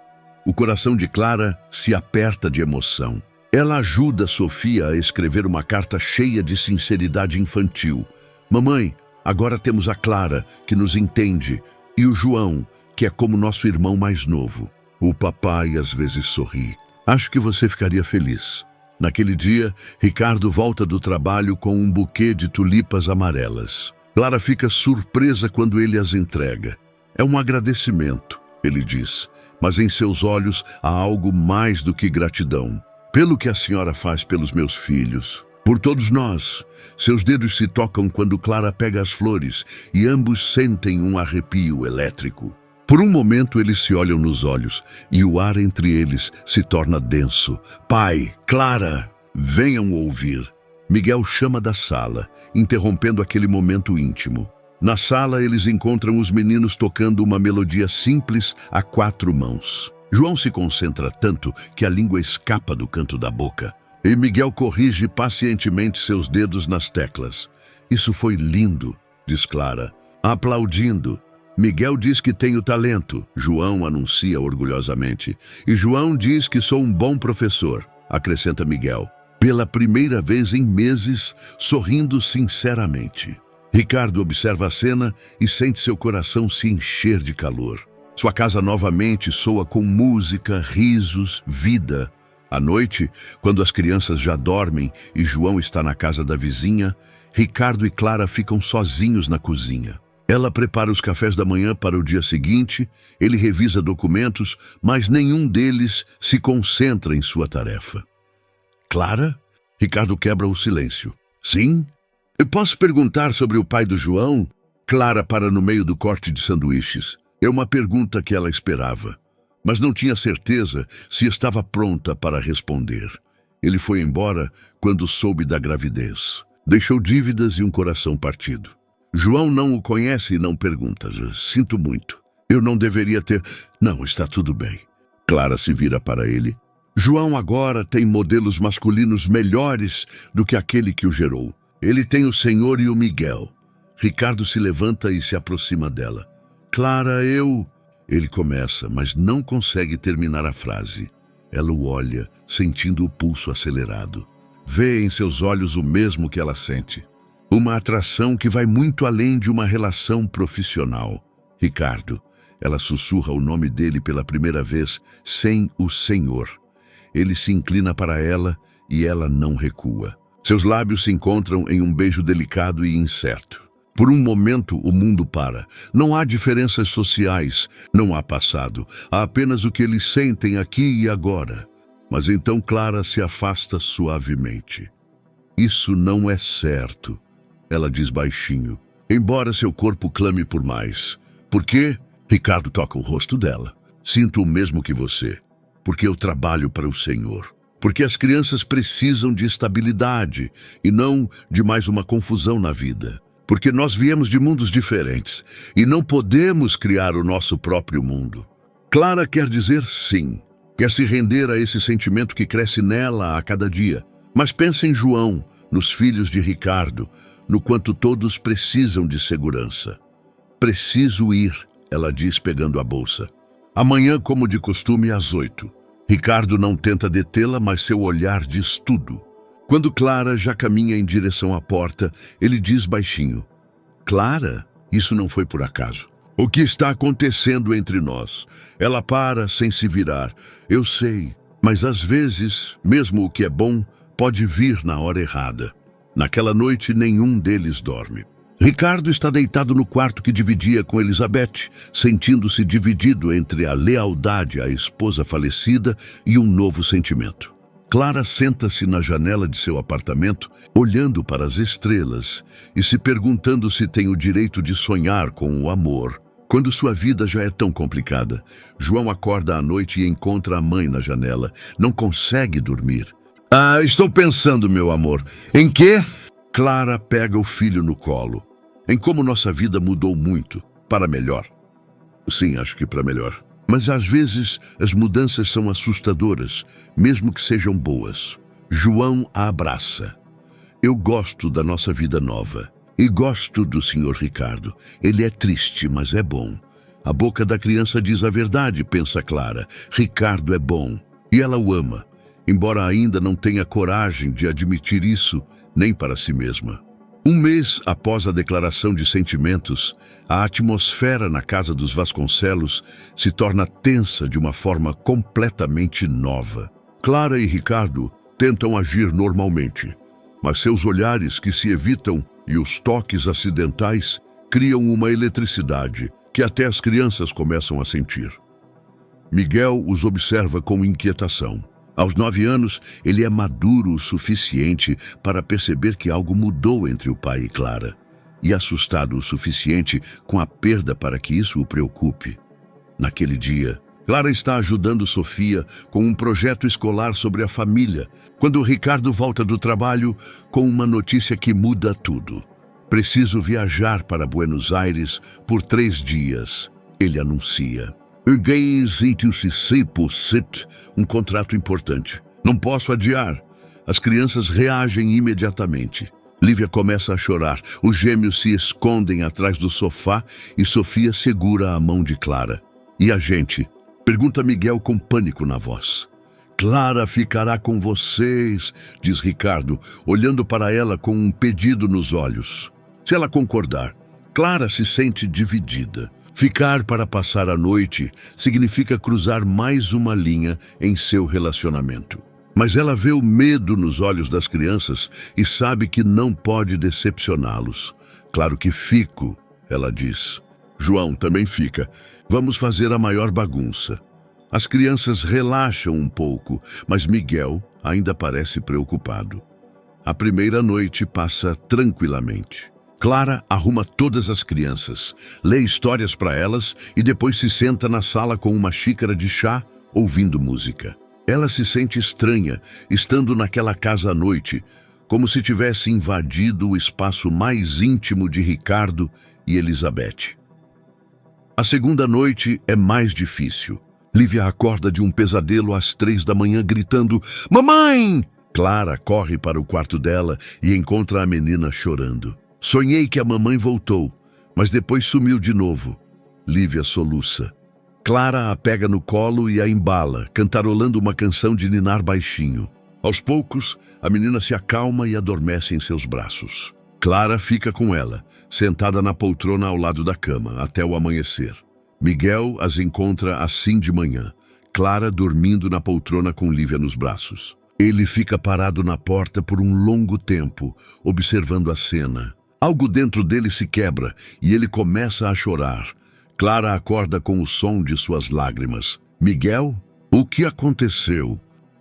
O coração de Clara se aperta de emoção. Ela ajuda Sofia a escrever uma carta cheia de sinceridade infantil. Mamãe, agora temos a Clara, que nos entende, e o João, que é como nosso irmão mais novo. O papai às vezes sorri. Acho que você ficaria feliz. Naquele dia, Ricardo volta do trabalho com um buquê de tulipas amarelas. Clara fica surpresa quando ele as entrega. É um agradecimento, ele diz, mas em seus olhos há algo mais do que gratidão. Pelo que a senhora faz pelos meus filhos, por todos nós. Seus dedos se tocam quando Clara pega as flores e ambos sentem um arrepio elétrico. Por um momento eles se olham nos olhos e o ar entre eles se torna denso. Pai, Clara, venham ouvir. Miguel chama da sala, interrompendo aquele momento íntimo. Na sala, eles encontram os meninos tocando uma melodia simples a 4 mãos. João se concentra tanto que a língua escapa do canto da boca. E Miguel corrige pacientemente seus dedos nas teclas. Isso foi lindo, diz Clara, aplaudindo. Miguel diz que tenho talento, João anuncia orgulhosamente. E João diz que sou um bom professor, acrescenta Miguel. Pela primeira vez em meses, sorrindo sinceramente. Ricardo observa a cena e sente seu coração se encher de calor. Sua casa novamente soa com música, risos, vida. À noite, quando as crianças já dormem e João está na casa da vizinha, Ricardo e Clara ficam sozinhos na cozinha. Ela prepara os cafés da manhã para o dia seguinte, ele revisa documentos, mas nenhum deles se concentra em sua tarefa. Clara? Ricardo quebra o silêncio. Sim? Eu posso perguntar sobre o pai do João? Clara para no meio do corte de sanduíches. É uma pergunta que ela esperava, mas não tinha certeza se estava pronta para responder. Ele foi embora quando soube da gravidez. Deixou dívidas e um coração partido. João não o conhece e não pergunta. Sinto muito. Eu não deveria ter... Não, está tudo bem. Clara se vira para ele. João agora tem modelos masculinos melhores do que aquele que o gerou. Ele tem o Senhor e o Miguel. Ricardo se levanta e se aproxima dela. Clara, eu... Ele começa, mas não consegue terminar a frase. Ela o olha, sentindo o pulso acelerado. Vê em seus olhos o mesmo que ela sente. Uma atração que vai muito além de uma relação profissional. Ricardo. Ela sussurra o nome dele pela primeira vez, sem o Senhor. Ele se inclina para ela e ela não recua. Seus lábios se encontram em um beijo delicado e incerto. Por um momento, o mundo para. Não há diferenças sociais, não há passado. Há apenas o que eles sentem aqui e agora. Mas então Clara se afasta suavemente. Isso não é certo, ela diz baixinho, embora seu corpo clame por mais. Por quê? Ricardo toca o rosto dela. Sinto o mesmo que você. Porque eu trabalho para o Senhor. Porque as crianças precisam de estabilidade e não de mais uma confusão na vida. Porque nós viemos de mundos diferentes e não podemos criar o nosso próprio mundo. Clara quer dizer sim. Quer se render a esse sentimento que cresce nela a cada dia. Mas pensa em João, nos filhos de Ricardo, no quanto todos precisam de segurança. Preciso ir, ela diz pegando a bolsa. Amanhã, como de costume, às 8. Ricardo não tenta detê-la, mas seu olhar diz tudo. Quando Clara já caminha em direção à porta, ele diz baixinho. Clara, isso não foi por acaso. O que está acontecendo entre nós? Ela para sem se virar. Eu sei, mas às vezes, mesmo o que é bom, pode vir na hora errada. Naquela noite, nenhum deles dorme. Ricardo está deitado no quarto que dividia com Elizabeth, sentindo-se dividido entre a lealdade à esposa falecida e um novo sentimento. Clara senta-se na janela de seu apartamento, olhando para as estrelas e se perguntando se tem o direito de sonhar com o amor, quando sua vida já é tão complicada. João acorda à noite e encontra a mãe na janela. Não consegue dormir. Estou pensando, meu amor. Em quê? Clara pega o filho no colo. Em como nossa vida mudou muito, para melhor. Sim, acho que para melhor. Mas às vezes as mudanças são assustadoras, mesmo que sejam boas. João a abraça. Eu gosto da nossa vida nova. E gosto do Sr. Ricardo. Ele é triste, mas é bom. A boca da criança diz a verdade, pensa Clara. Ricardo é bom. E ela o ama, embora ainda não tenha coragem de admitir isso, nem para si mesma. Um mês após a declaração de sentimentos, a atmosfera na casa dos Vasconcelos se torna tensa de uma forma completamente nova. Clara e Ricardo tentam agir normalmente, mas seus olhares que se evitam e os toques acidentais criam uma eletricidade que até as crianças começam a sentir. Miguel os observa com inquietação. Aos 9 anos, ele é maduro o suficiente para perceber que algo mudou entre o pai e Clara, e assustado o suficiente com a perda para que isso o preocupe. Naquele dia, Clara está ajudando Sofia com um projeto escolar sobre a família, quando Ricardo volta do trabalho com uma notícia que muda tudo. Preciso viajar para Buenos Aires por 3 dias, ele anuncia. Um contrato importante. Não posso adiar. As crianças reagem imediatamente. Lívia começa a chorar. Os gêmeos se escondem atrás do sofá e Sofia segura a mão de Clara. E a gente? Pergunta Miguel com pânico na voz. Clara ficará com vocês, diz Ricardo, olhando para ela com um pedido nos olhos. Se ela concordar, Clara se sente dividida. Ficar para passar a noite significa cruzar mais uma linha em seu relacionamento. Mas ela vê o medo nos olhos das crianças e sabe que não pode decepcioná-los. Claro que fico, ela diz. João também fica. Vamos fazer a maior bagunça. As crianças relaxam um pouco, mas Miguel ainda parece preocupado. A primeira noite passa tranquilamente. Clara arruma todas as crianças, lê histórias para elas e depois se senta na sala com uma xícara de chá, ouvindo música. Ela se sente estranha, estando naquela casa à noite, como se tivesse invadido o espaço mais íntimo de Ricardo e Elizabeth. A segunda noite é mais difícil. Lívia acorda de um pesadelo às 3 da manhã, gritando, "Mamãe!" Clara corre para o quarto dela e encontra a menina chorando. Sonhei que a mamãe voltou, mas depois sumiu de novo. Lívia soluça. Clara a pega no colo e a embala, cantarolando uma canção de ninar baixinho. Aos poucos, a menina se acalma e adormece em seus braços. Clara fica com ela, sentada na poltrona ao lado da cama, até o amanhecer. Miguel as encontra assim de manhã, Clara dormindo na poltrona com Lívia nos braços. Ele fica parado na porta por um longo tempo, observando a cena. Algo dentro dele se quebra e ele começa a chorar. Clara acorda com o som de suas lágrimas. Miguel, o que aconteceu?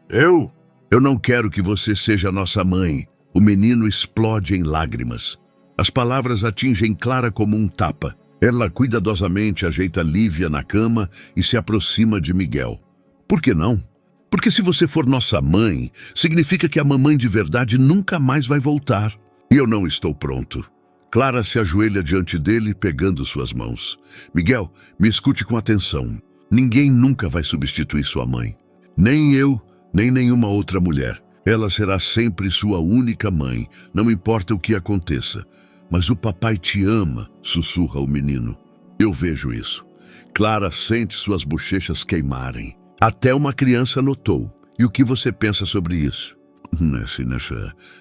Eu não quero que você seja nossa mãe. O menino explode em lágrimas. As palavras atingem Clara como um tapa. Ela cuidadosamente ajeita Lívia na cama e se aproxima de Miguel. Por que não? Porque se você for nossa mãe, significa que a mamãe de verdade nunca mais vai voltar. E eu não estou pronto. Clara se ajoelha diante dele, pegando suas mãos. Miguel, me escute com atenção. Ninguém nunca vai substituir sua mãe. Nem eu, nem nenhuma outra mulher. Ela será sempre sua única mãe, não importa o que aconteça. Mas o papai te ama, sussurra o menino. Eu vejo isso. Clara sente suas bochechas queimarem. Até uma criança notou. E o que você pensa sobre isso?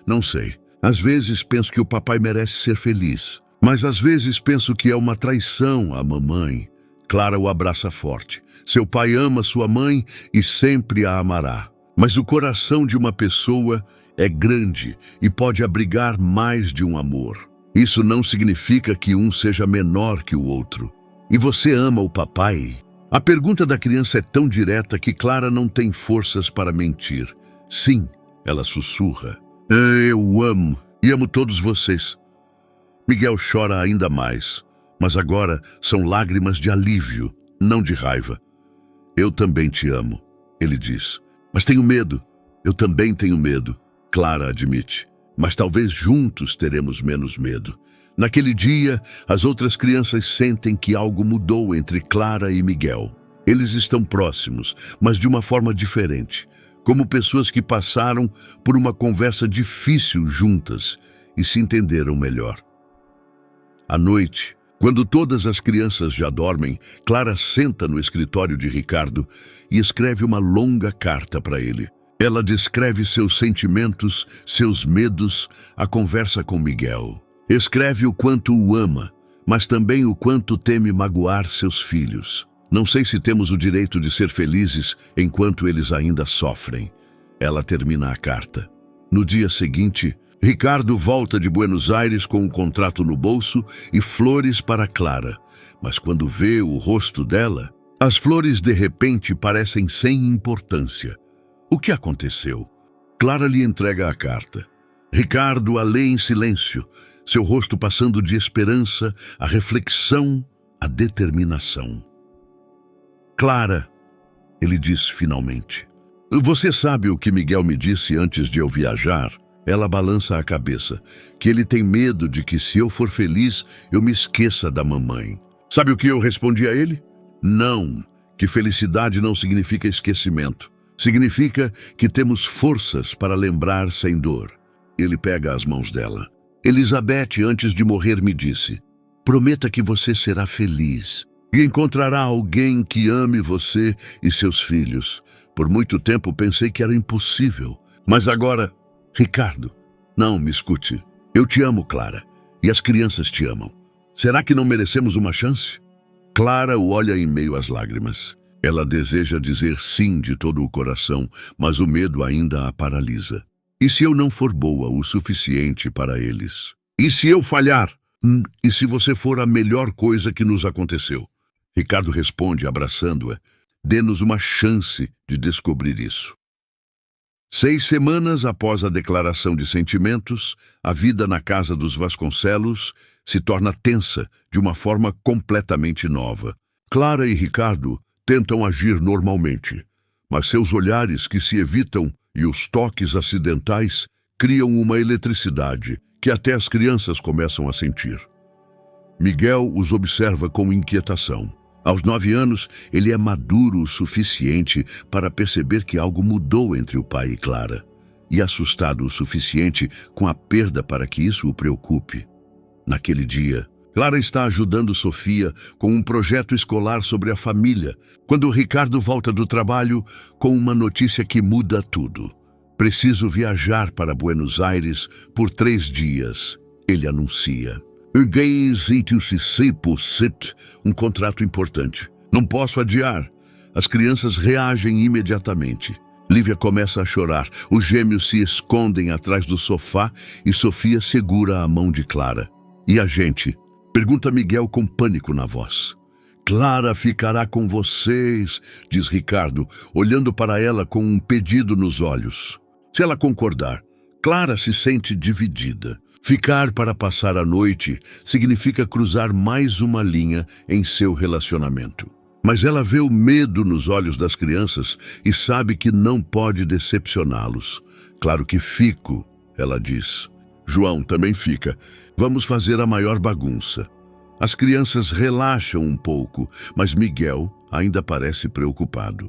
Não sei. Às vezes penso que o papai merece ser feliz, mas às vezes penso que é uma traição à mamãe. Clara o abraça forte. Seu pai ama sua mãe e sempre a amará. Mas o coração de uma pessoa é grande e pode abrigar mais de um amor. Isso não significa que um seja menor que o outro. E você ama o papai? A pergunta da criança é tão direta que Clara não tem forças para mentir. Sim, ela sussurra. Eu amo e amo todos vocês. Miguel chora ainda mais, mas agora são lágrimas de alívio, não de raiva. Eu também te amo, ele diz. Mas tenho medo. Eu também tenho medo, Clara admite. Mas talvez juntos teremos menos medo. Naquele dia, as outras crianças sentem que algo mudou entre Clara e Miguel. Eles estão próximos, mas de uma forma diferente. Como pessoas que passaram por uma conversa difícil juntas e se entenderam melhor. À noite, quando todas as crianças já dormem, Clara senta no escritório de Ricardo e escreve uma longa carta para ele. Ela descreve seus sentimentos, seus medos, a conversa com Miguel. Escreve o quanto o ama, mas também o quanto teme magoar seus filhos. Não sei se temos o direito de ser felizes enquanto eles ainda sofrem. Ela termina a carta. No dia seguinte, Ricardo volta de Buenos Aires com um contrato no bolso e flores para Clara. Mas quando vê o rosto dela, as flores de repente parecem sem importância. O que aconteceu? Clara lhe entrega a carta. Ricardo a lê em silêncio, seu rosto passando de esperança, a reflexão, a determinação. Clara, Ele diz finalmente. Você sabe o que Miguel me disse antes de eu viajar? Ela balança a cabeça, que ele tem medo de que se eu for feliz, eu me esqueça da mamãe. Sabe o que eu respondi a ele? Não, que felicidade não significa esquecimento. Significa que temos forças para lembrar sem dor. Ele pega as mãos dela. Elizabeth, antes de morrer, me disse: prometa que você será feliz e encontrará alguém que ame você e seus filhos. Por muito tempo pensei que era impossível, mas agora... Ricardo, não, me escute. Eu te amo, Clara, e as crianças te amam. Será que não merecemos uma chance? Clara o olha em meio às lágrimas. Ela deseja dizer sim de todo o coração, mas o medo ainda a paralisa. E se eu não for boa o suficiente para eles? E se eu falhar? E se você for a melhor coisa que nos aconteceu? Ricardo responde, abraçando-a. Dê-nos uma chance de descobrir isso. 6 semanas após a declaração de sentimentos, a vida na casa dos Vasconcelos se torna tensa de uma forma completamente nova. Clara e Ricardo tentam agir normalmente, mas seus olhares que se evitam e os toques acidentais criam uma eletricidade que até as crianças começam a sentir. Miguel os observa com inquietação. Aos 9 anos, ele é maduro o suficiente para perceber que algo mudou entre o pai e Clara, e assustado o suficiente com a perda para que isso o preocupe. Naquele dia, Clara está ajudando Sofia com um projeto escolar sobre a família, quando Ricardo volta do trabalho com uma notícia que muda tudo. Preciso viajar para Buenos Aires por 3 dias, ele anuncia. Um contrato importante. Não posso adiar. As crianças reagem imediatamente. Lívia começa a chorar. Os gêmeos se escondem atrás do sofá e Sofia segura a mão de Clara. E a gente? Pergunta Miguel com pânico na voz. Clara ficará com vocês, diz Ricardo, olhando para ela com um pedido nos olhos. Se ela concordar, Clara se sente dividida. Ficar para passar a noite significa cruzar mais uma linha em seu relacionamento. Mas ela vê o medo nos olhos das crianças e sabe que não pode decepcioná-los. Claro que fico, ela diz. João também fica. Vamos fazer a maior bagunça. As crianças relaxam um pouco, mas Miguel ainda parece preocupado.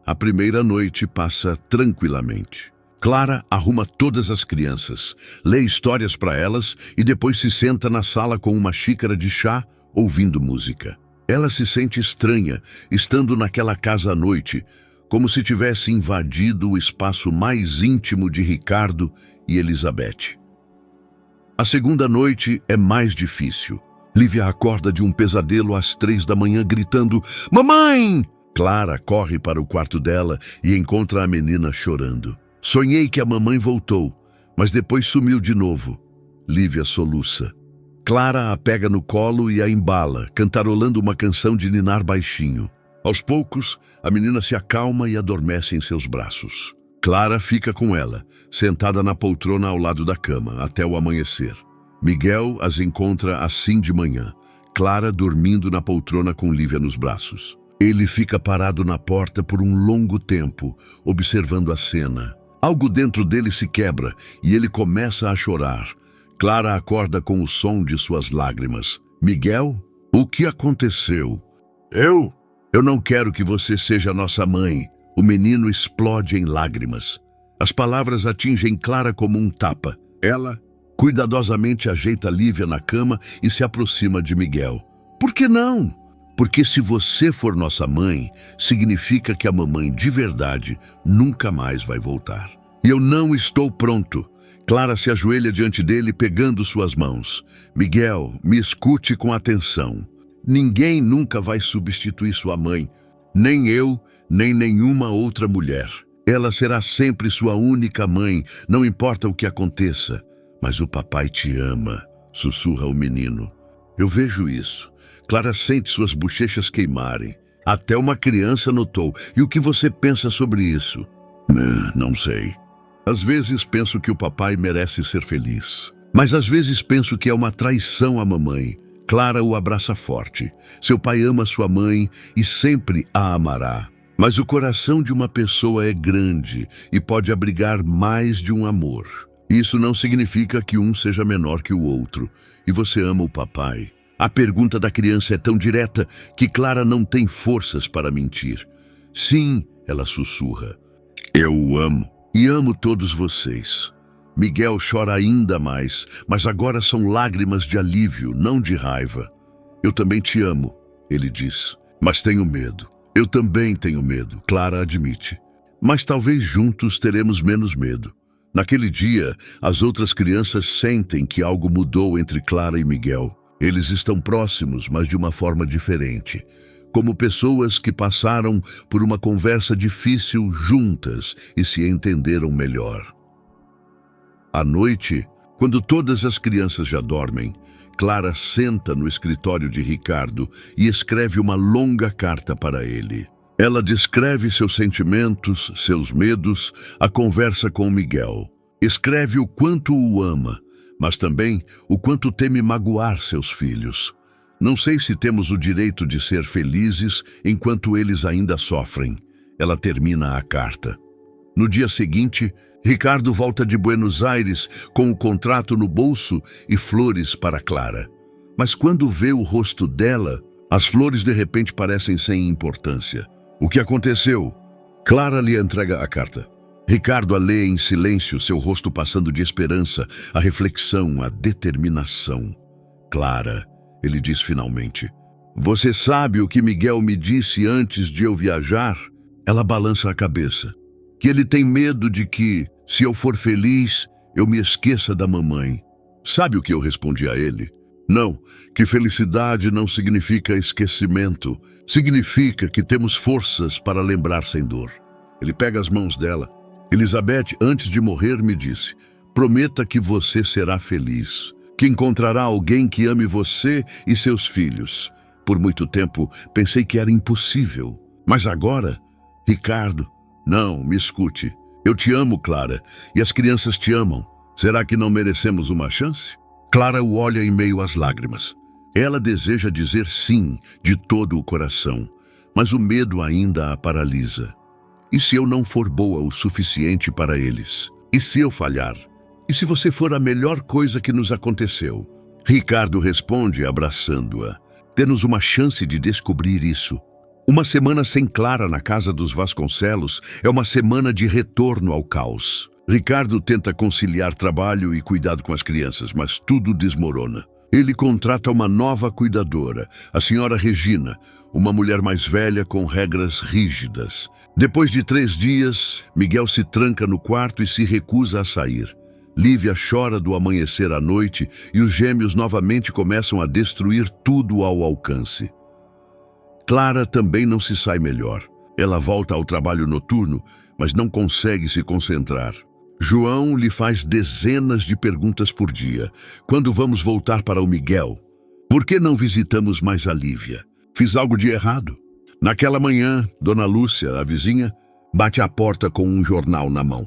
A primeira noite passa tranquilamente. Clara arruma todas as crianças, lê histórias para elas e depois se senta na sala com uma xícara de chá, ouvindo música. Ela se sente estranha, estando naquela casa à noite, como se tivesse invadido o espaço mais íntimo de Ricardo e Elizabeth. A segunda noite é mais difícil. Lívia acorda de um pesadelo às 3 da manhã, gritando: "Mamãe!" Clara corre para o quarto dela e encontra a menina chorando. Sonhei que a mamãe voltou, mas depois sumiu de novo. Lívia soluça. Clara a pega no colo e a embala, cantarolando uma canção de ninar baixinho. Aos poucos, a menina se acalma e adormece em seus braços. Clara fica com ela, sentada na poltrona ao lado da cama, até o amanhecer. Miguel as encontra assim de manhã, Clara dormindo na poltrona com Lívia nos braços. Ele fica parado na porta por um longo tempo, observando a cena. Algo dentro dele se quebra e ele começa a chorar. Clara acorda com o som de suas lágrimas. Miguel, o que aconteceu? Eu não quero que você seja nossa mãe. O menino explode em lágrimas. As palavras atingem Clara como um tapa. Ela cuidadosamente ajeita Lívia na cama e se aproxima de Miguel. Por que não? Porque se você for nossa mãe, significa que a mamãe de verdade nunca mais vai voltar. E eu não estou pronto. Clara se ajoelha diante dele, pegando suas mãos. Miguel, me escute com atenção. Ninguém nunca vai substituir sua mãe. Nem eu, nem nenhuma outra mulher. Ela será sempre sua única mãe, não importa o que aconteça. Mas o papai te ama, sussurra o menino. Eu vejo isso. Clara sente suas bochechas queimarem. Até uma criança notou. E o que você pensa sobre isso? Não sei. Às vezes penso que o papai merece ser feliz. Mas às vezes penso que é uma traição à mamãe. Clara o abraça forte. Seu pai ama sua mãe e sempre a amará. Mas o coração de uma pessoa é grande e pode abrigar mais de um amor. Isso não significa que um seja menor que o outro. E você ama o papai? A pergunta da criança é tão direta que Clara não tem forças para mentir. Sim, ela sussurra. Eu o amo e amo todos vocês. Miguel chora ainda mais, mas agora são lágrimas de alívio, não de raiva. Eu também te amo, ele diz, mas tenho medo. Eu também tenho medo, Clara admite. Mas talvez juntos teremos menos medo. Naquele dia, as outras crianças sentem que algo mudou entre Clara e Miguel. Eles estão próximos, mas de uma forma diferente. Como pessoas que passaram por uma conversa difícil juntas e se entenderam melhor. À noite, quando todas as crianças já dormem, Clara senta no escritório de Ricardo e escreve uma longa carta para ele. Ela descreve seus sentimentos, seus medos, a conversa com Miguel. Escreve o quanto o ama, mas também o quanto teme magoar seus filhos. Não sei se temos o direito de ser felizes enquanto eles ainda sofrem. Ela termina a carta. No dia seguinte, Ricardo volta de Buenos Aires com o contrato no bolso e flores para Clara. Mas quando vê o rosto dela, as flores de repente parecem sem importância. O que aconteceu? Clara lhe entrega a carta. Ricardo a lê em silêncio, seu rosto passando de esperança, a reflexão, a determinação. Clara, ele diz finalmente. Você sabe o que Miguel me disse antes de eu viajar? Ela balança a cabeça. Que ele tem medo de que, se eu for feliz, eu me esqueça da mamãe. Sabe o que eu respondi a ele? Não, que felicidade não significa esquecimento. Significa que temos forças para lembrar sem dor. Ele pega as mãos dela. Elizabeth, antes de morrer, me disse, prometa que você será feliz, que encontrará alguém que ame você e seus filhos. Por muito tempo, pensei que era impossível. Mas agora, Ricardo, não, me escute. Eu te amo, Clara, e as crianças te amam. Será que não merecemos uma chance? Clara o olha em meio às lágrimas. Ela deseja dizer sim de todo o coração, mas o medo ainda a paralisa. E se eu não for boa o suficiente para eles? E se eu falhar? E se você for a melhor coisa que nos aconteceu? Ricardo responde abraçando-a. Temos uma chance de descobrir isso. Uma semana sem Clara na casa dos Vasconcelos é uma semana de retorno ao caos. Ricardo tenta conciliar trabalho e cuidado com as crianças, mas tudo desmorona. Ele contrata uma nova cuidadora, a senhora Regina, uma mulher mais velha com regras rígidas. Depois de 3 dias, Miguel se tranca no quarto e se recusa a sair. Lívia chora do amanhecer à noite e os gêmeos novamente começam a destruir tudo ao alcance. Clara também não se sai melhor. Ela volta ao trabalho noturno, mas não consegue se concentrar. João lhe faz dezenas de perguntas por dia. Quando vamos voltar para o Miguel? Por que não visitamos mais a Lívia? Fiz algo de errado? Naquela manhã, Dona Lúcia, a vizinha, bate à porta com um jornal na mão.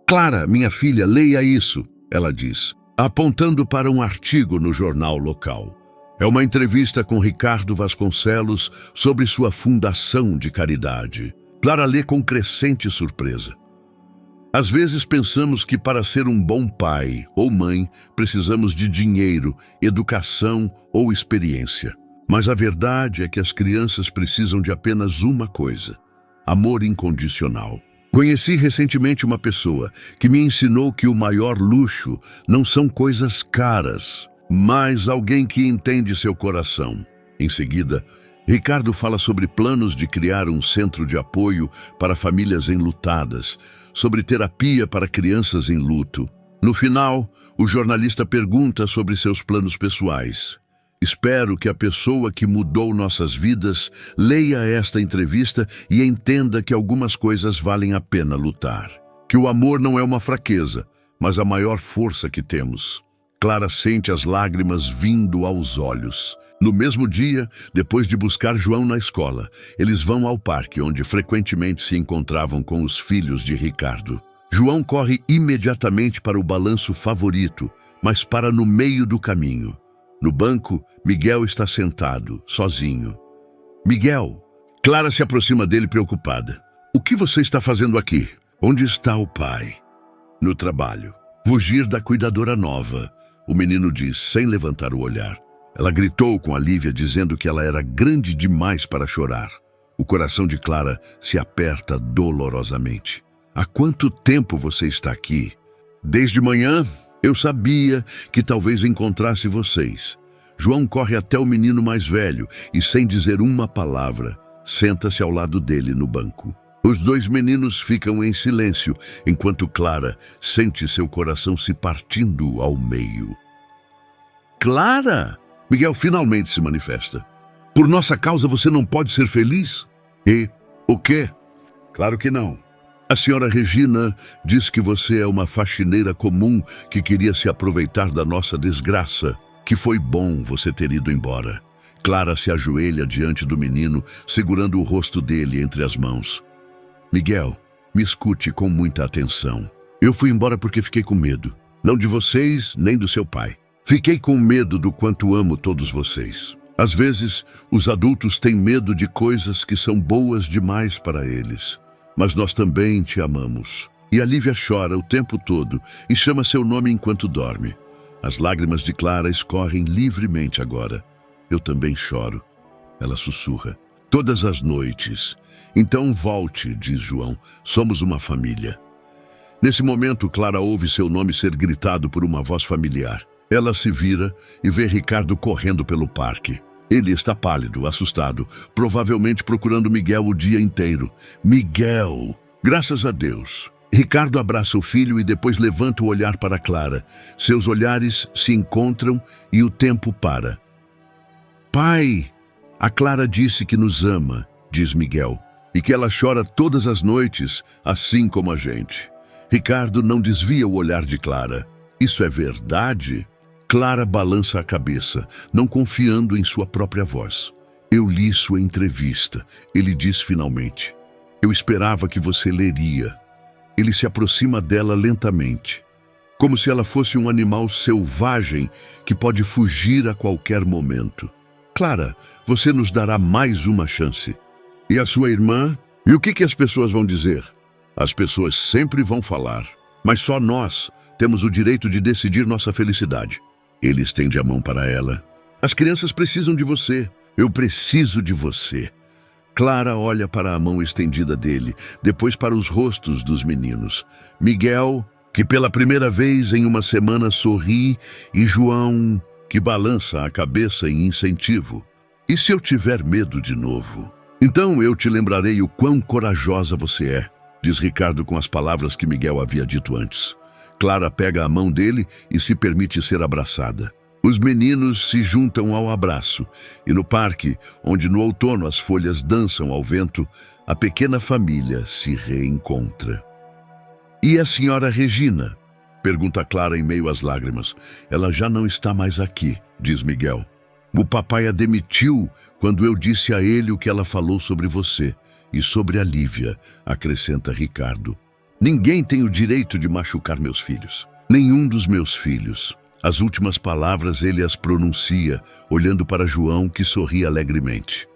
Clara, minha filha, leia isso, ela diz, apontando para um artigo no jornal local. É uma entrevista com Ricardo Vasconcelos sobre sua fundação de caridade. Clara lê com crescente surpresa. Às vezes pensamos que para ser um bom pai ou mãe precisamos de dinheiro, educação ou experiência. Mas a verdade é que as crianças precisam de apenas uma coisa: amor incondicional. Conheci recentemente uma pessoa que me ensinou que o maior luxo não são coisas caras, mas alguém que entende seu coração. Em seguida, Ricardo fala sobre planos de criar um centro de apoio para famílias enlutadas, sobre terapia para crianças em luto. No final, o jornalista pergunta sobre seus planos pessoais. Espero que a pessoa que mudou nossas vidas leia esta entrevista e entenda que algumas coisas valem a pena lutar. Que o amor não é uma fraqueza, mas a maior força que temos. Clara sente as lágrimas vindo aos olhos. No mesmo dia, depois de buscar João na escola, eles vão ao parque, onde frequentemente se encontravam com os filhos de Ricardo. João corre imediatamente para o balanço favorito, mas para no meio do caminho. No banco, Miguel está sentado, sozinho. Miguel, Clara se aproxima dele preocupada. O que você está fazendo aqui? Onde está o pai? No trabalho. Fugir da cuidadora nova, o menino diz, sem levantar o olhar. Ela gritou com a Lívia, dizendo que ela era grande demais para chorar. O coração de Clara se aperta dolorosamente. Há quanto tempo você está aqui? Desde manhã, eu sabia que talvez encontrasse vocês. João corre até o menino mais velho e, sem dizer uma palavra, senta-se ao lado dele no banco. Os dois meninos ficam em silêncio, enquanto Clara sente seu coração se partindo ao meio. Clara! Miguel finalmente se manifesta. Por nossa causa você não pode ser feliz? E o quê? Claro que não. A senhora Regina diz que você é uma faxineira comum que queria se aproveitar da nossa desgraça, que foi bom você ter ido embora. Clara se ajoelha diante do menino, segurando o rosto dele entre as mãos. Miguel, me escute com muita atenção. Eu fui embora porque fiquei com medo. Não de vocês, nem do seu pai. Fiquei com medo do quanto amo todos vocês. Às vezes, os adultos têm medo de coisas que são boas demais para eles. Mas nós também te amamos. E a Lívia chora o tempo todo e chama seu nome enquanto dorme. As lágrimas de Clara escorrem livremente agora. Eu também choro. Ela sussurra. Todas as noites. Então volte, diz João. Somos uma família. Nesse momento, Clara ouve seu nome ser gritado por uma voz familiar. Ela se vira e vê Ricardo correndo pelo parque. Ele está pálido, assustado, provavelmente procurando Miguel o dia inteiro. Miguel! Graças a Deus! Ricardo abraça o filho e depois levanta o olhar para Clara. Seus olhares se encontram e o tempo para. Pai! A Clara disse que nos ama, diz Miguel, e que ela chora todas as noites, assim como a gente. Ricardo não desvia o olhar de Clara. Isso é verdade? Clara balança a cabeça, não confiando em sua própria voz. Eu li sua entrevista, ele diz finalmente. Eu esperava que você leria. Ele se aproxima dela lentamente, como se ela fosse um animal selvagem que pode fugir a qualquer momento. Clara, você nos dará mais uma chance. E a sua irmã? E o que as pessoas vão dizer? As pessoas sempre vão falar, mas só nós temos o direito de decidir nossa felicidade. Ele estende a mão para ela. As crianças precisam de você. Eu preciso de você. Clara olha para a mão estendida dele, depois para os rostos dos meninos. Miguel, que pela primeira vez em uma semana sorri, e João, que balança a cabeça em incentivo. E se eu tiver medo de novo? Então eu te lembrarei o quão corajosa você é, diz Ricardo com as palavras que Miguel havia dito antes. Clara pega a mão dele e se permite ser abraçada. Os meninos se juntam ao abraço, e no parque, onde no outono as folhas dançam ao vento, a pequena família se reencontra. E a senhora Regina? Pergunta Clara em meio às lágrimas. Ela já não está mais aqui, diz Miguel. O papai a demitiu quando eu disse a ele o que ela falou sobre você e sobre a Lívia, acrescenta Ricardo. Ninguém tem o direito de machucar meus filhos. Nenhum dos meus filhos. As últimas palavras ele as pronuncia, olhando para João, que sorri alegremente.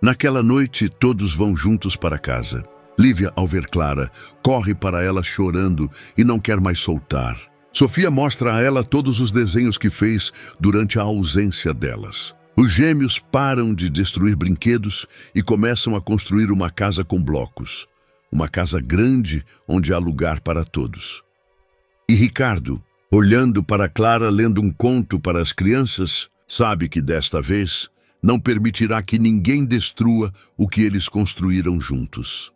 Naquela noite, todos vão juntos para casa. Lívia, ao ver Clara, corre para ela chorando e não quer mais soltar. Sofia mostra a ela todos os desenhos que fez durante a ausência delas. Os gêmeos param de destruir brinquedos e começam a construir uma casa com blocos. Uma casa grande onde há lugar para todos. E Ricardo, olhando para Clara lendo um conto para as crianças, sabe que desta vez não permitirá que ninguém destrua o que eles construíram juntos.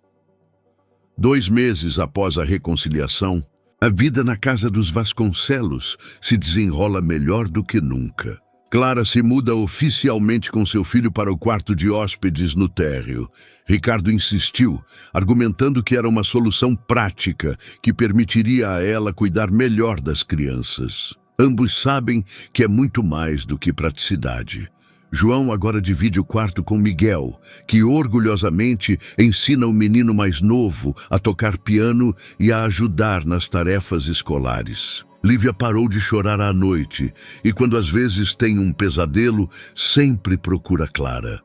2 meses após a reconciliação, a vida na casa dos Vasconcelos se desenrola melhor do que nunca. Clara se muda oficialmente com seu filho para o quarto de hóspedes no térreo. Ricardo insistiu, argumentando que era uma solução prática que permitiria a ela cuidar melhor das crianças. Ambos sabem que é muito mais do que praticidade. João agora divide o quarto com Miguel, que orgulhosamente ensina o menino mais novo a tocar piano e a ajudar nas tarefas escolares. Lívia parou de chorar à noite e, quando às vezes tem um pesadelo, sempre procura Clara.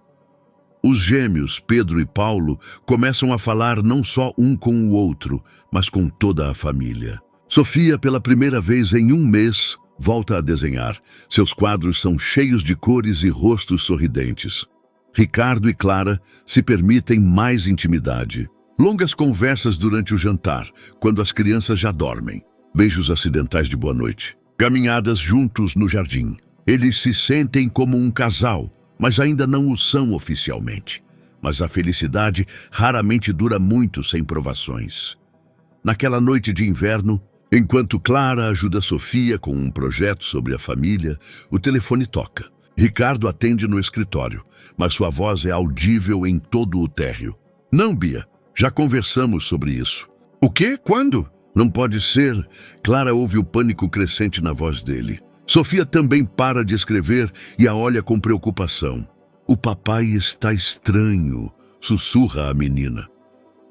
Os gêmeos, Pedro e Paulo, começam a falar não só um com o outro, mas com toda a família. Sofia, pela primeira vez em um mês, volta a desenhar. Seus quadros são cheios de cores e rostos sorridentes. Ricardo e Clara se permitem mais intimidade. Longas conversas durante o jantar, quando as crianças já dormem. Beijos acidentais de boa noite. Caminhadas juntos no jardim. Eles se sentem como um casal, mas ainda não o são oficialmente. Mas a felicidade raramente dura muito sem provações. Naquela noite de inverno, enquanto Clara ajuda Sofia com um projeto sobre a família, o telefone toca. Ricardo atende no escritório, mas sua voz é audível em todo o térreo. Não, Bia, já conversamos sobre isso. O quê? Quando? Não pode ser. Clara ouve o pânico crescente na voz dele. Sofia também para de escrever e a olha com preocupação. O papai está estranho, sussurra a menina.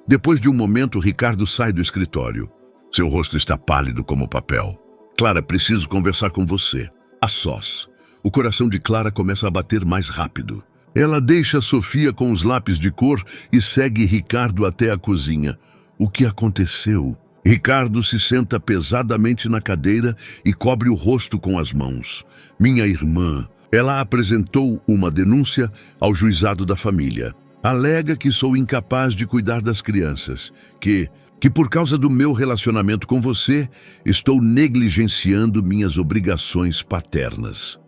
Depois de um momento, Ricardo sai do escritório. Seu rosto está pálido como papel. Clara, preciso conversar com você. A sós. O coração de Clara começa a bater mais rápido. Ela deixa Sofia com os lápis de cor e segue Ricardo até a cozinha. O que aconteceu? Ricardo se senta pesadamente na cadeira e cobre o rosto com as mãos. Minha irmã. Ela apresentou uma denúncia ao juizado da família. Alega que sou incapaz de cuidar das crianças, que por causa do meu relacionamento com você, estou negligenciando minhas obrigações paternas.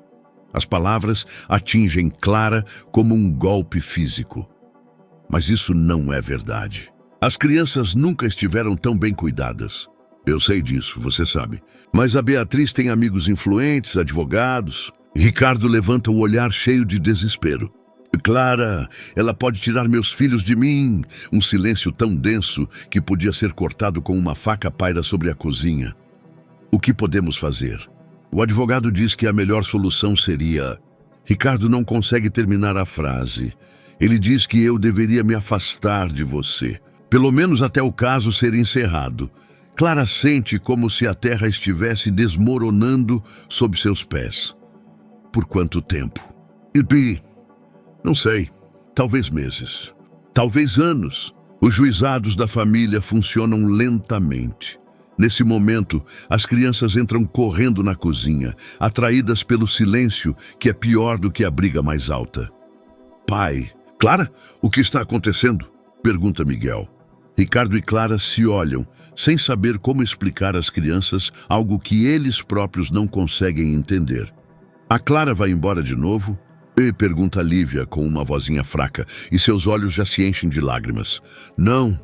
As palavras atingem Clara como um golpe físico. Mas isso não é verdade. As crianças nunca estiveram tão bem cuidadas. Eu sei disso, você sabe. Mas a Beatriz tem amigos influentes, advogados. Ricardo levanta o olhar cheio de desespero. Clara, ela pode tirar meus filhos de mim. Um silêncio tão denso que podia ser cortado com uma faca paira sobre a cozinha. O que podemos fazer? O advogado diz que a melhor solução seria... Ricardo não consegue terminar a frase. Ele diz que eu deveria me afastar de você. Pelo menos até o caso ser encerrado. Clara sente como se a terra estivesse desmoronando sob seus pés. Por quanto tempo? Não sei. Talvez meses. Talvez anos. Os juizados da família funcionam lentamente. Nesse momento, as crianças entram correndo na cozinha, atraídas pelo silêncio, que é pior do que a briga mais alta. Pai, Clara, o que está acontecendo? Pergunta Miguel. Ricardo e Clara se olham, sem saber como explicar às crianças algo que eles próprios não conseguem entender. A Clara vai embora de novo? Pergunta Lívia com uma vozinha fraca, e seus olhos já se enchem de lágrimas. Não.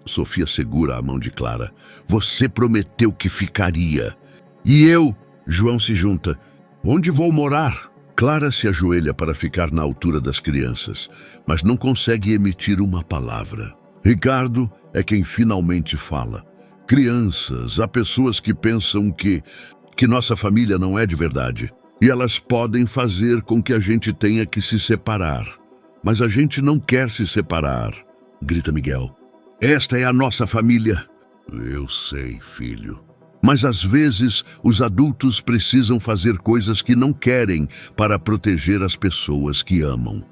Sofia segura a mão de Clara. Você prometeu que ficaria. E eu? João se junta. Onde vou morar? Clara se ajoelha para ficar na altura das crianças, mas não consegue emitir uma palavra. Ricardo é quem finalmente fala. Crianças, há pessoas que pensam que nossa família não é de verdade. E elas podem fazer com que a gente tenha que se separar. Mas a gente não quer se separar, grita Miguel. Esta é a nossa família. Eu sei, filho. Mas às vezes os adultos precisam fazer coisas que não querem para proteger as pessoas que amam.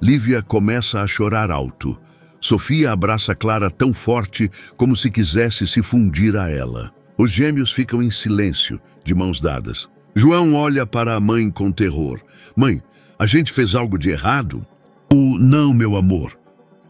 Lívia começa a chorar alto. Sofia abraça Clara tão forte como se quisesse se fundir a ela. Os gêmeos ficam em silêncio, de mãos dadas. João olha para a mãe com terror. Mãe, a gente fez algo de errado? Não, meu amor.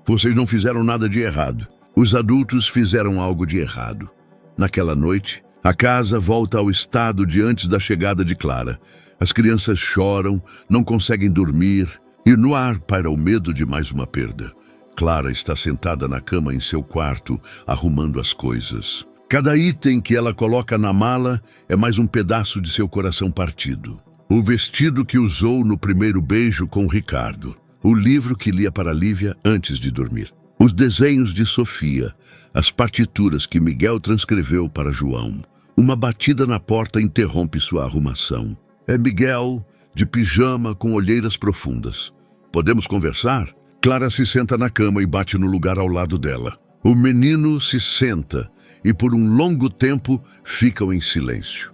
Vocês não fizeram nada de errado. Os adultos fizeram algo de errado. Naquela noite, a casa volta ao estado de antes da chegada de Clara. As crianças choram, não conseguem dormir, e no ar paira o medo de mais uma perda. Clara está sentada na cama em seu quarto, arrumando as coisas. Cada item que ela coloca na mala é mais um pedaço de seu coração partido. O vestido que usou no primeiro beijo com Ricardo. O livro que lia para Lívia antes de dormir. Os desenhos de Sofia. As partituras que Miguel transcreveu para João. Uma batida na porta interrompe sua arrumação. É Miguel, de pijama com olheiras profundas. Podemos conversar? Clara se senta na cama e bate no lugar ao lado dela. O menino se senta e por um longo tempo ficam em silêncio.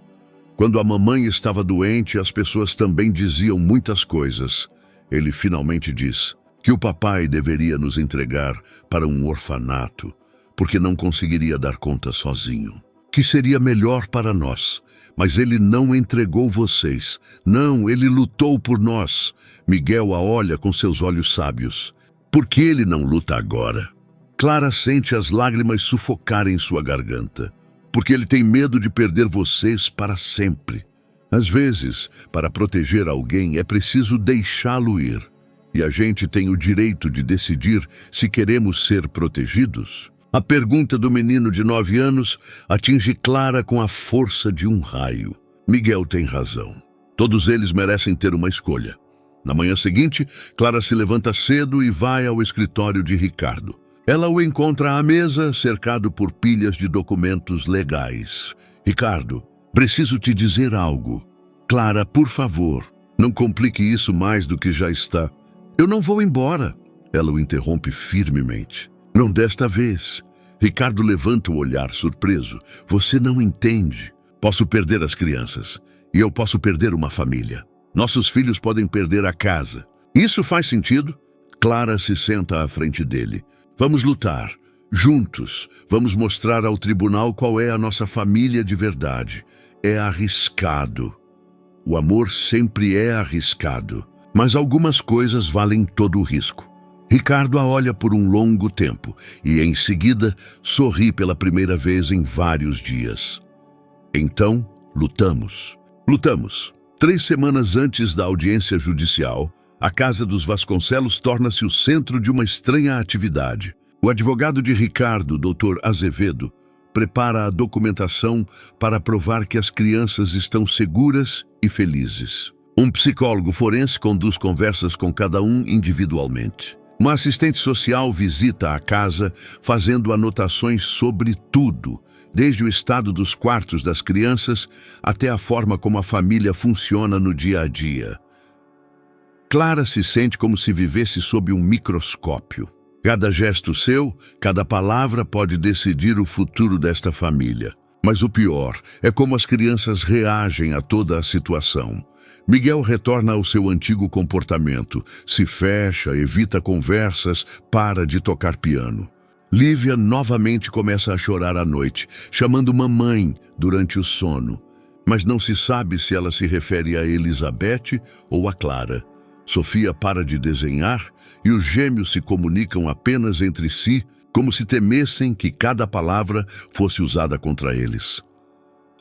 Quando a mamãe estava doente, as pessoas também diziam muitas coisas. Ele finalmente diz: que o papai deveria nos entregar para um orfanato, porque não conseguiria dar conta sozinho. Que seria melhor para nós, mas ele não entregou vocês. Não, ele lutou por nós. Miguel a olha com seus olhos sábios. Por que ele não luta agora? Clara sente as lágrimas sufocarem sua garganta, porque ele tem medo de perder vocês para sempre. Às vezes, para proteger alguém, é preciso deixá-lo ir. E a gente tem o direito de decidir se queremos ser protegidos. A pergunta do menino de 9 anos atinge Clara com a força de um raio. Miguel tem razão. Todos eles merecem ter uma escolha. Na manhã seguinte, Clara se levanta cedo e vai ao escritório de Ricardo. Ela o encontra à mesa, cercado por pilhas de documentos legais. Ricardo, preciso te dizer algo. Clara, por favor, não complique isso mais do que já está. Eu não vou embora. Ela o interrompe firmemente. Não desta vez. Ricardo levanta o olhar surpreso. Você não entende. Posso perder as crianças. E eu posso perder uma família. Nossos filhos podem perder a casa. Isso faz sentido? Clara se senta à frente dele. Vamos lutar. Juntos. Vamos mostrar ao tribunal qual é a nossa família de verdade. É arriscado. O amor sempre é arriscado. Mas algumas coisas valem todo o risco. Ricardo a olha por um longo tempo e, em seguida, sorri pela primeira vez em vários dias. Então, lutamos. Lutamos. 3 semanas antes da audiência judicial, a casa dos Vasconcelos torna-se o centro de uma estranha atividade. O advogado de Ricardo, Dr. Azevedo, prepara a documentação para provar que as crianças estão seguras e felizes. Um psicólogo forense conduz conversas com cada um individualmente. Uma assistente social visita a casa, fazendo anotações sobre tudo, desde o estado dos quartos das crianças até a forma como a família funciona no dia a dia. Clara se sente como se vivesse sob um microscópio. Cada gesto seu, cada palavra pode decidir o futuro desta família. Mas o pior é como as crianças reagem a toda a situação. Miguel retorna ao seu antigo comportamento, se fecha, evita conversas, para de tocar piano. Lívia novamente começa a chorar à noite, chamando mamãe durante o sono, mas não se sabe se ela se refere a Elizabeth ou a Clara. Sofia para de desenhar e os gêmeos se comunicam apenas entre si, como se temessem que cada palavra fosse usada contra eles.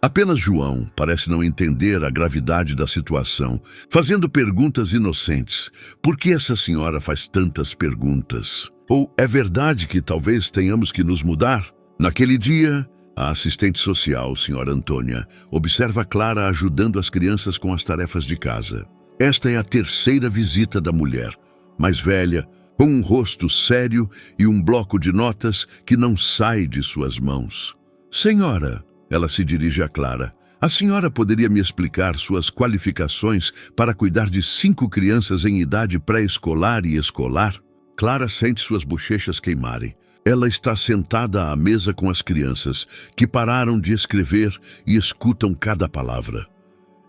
Apenas João parece não entender a gravidade da situação, fazendo perguntas inocentes. Por que essa senhora faz tantas perguntas? Ou é verdade que talvez tenhamos que nos mudar? Naquele dia, a assistente social, senhora Antônia, observa Clara ajudando as crianças com as tarefas de casa. Esta é a 3ª visita da mulher, mais velha, com um rosto sério e um bloco de notas que não sai de suas mãos. Senhora, ela se dirige a Clara. A senhora poderia me explicar suas qualificações para cuidar de 5 crianças em idade pré-escolar e escolar? Clara sente suas bochechas queimarem. Ela está sentada à mesa com as crianças, que pararam de escrever e escutam cada palavra.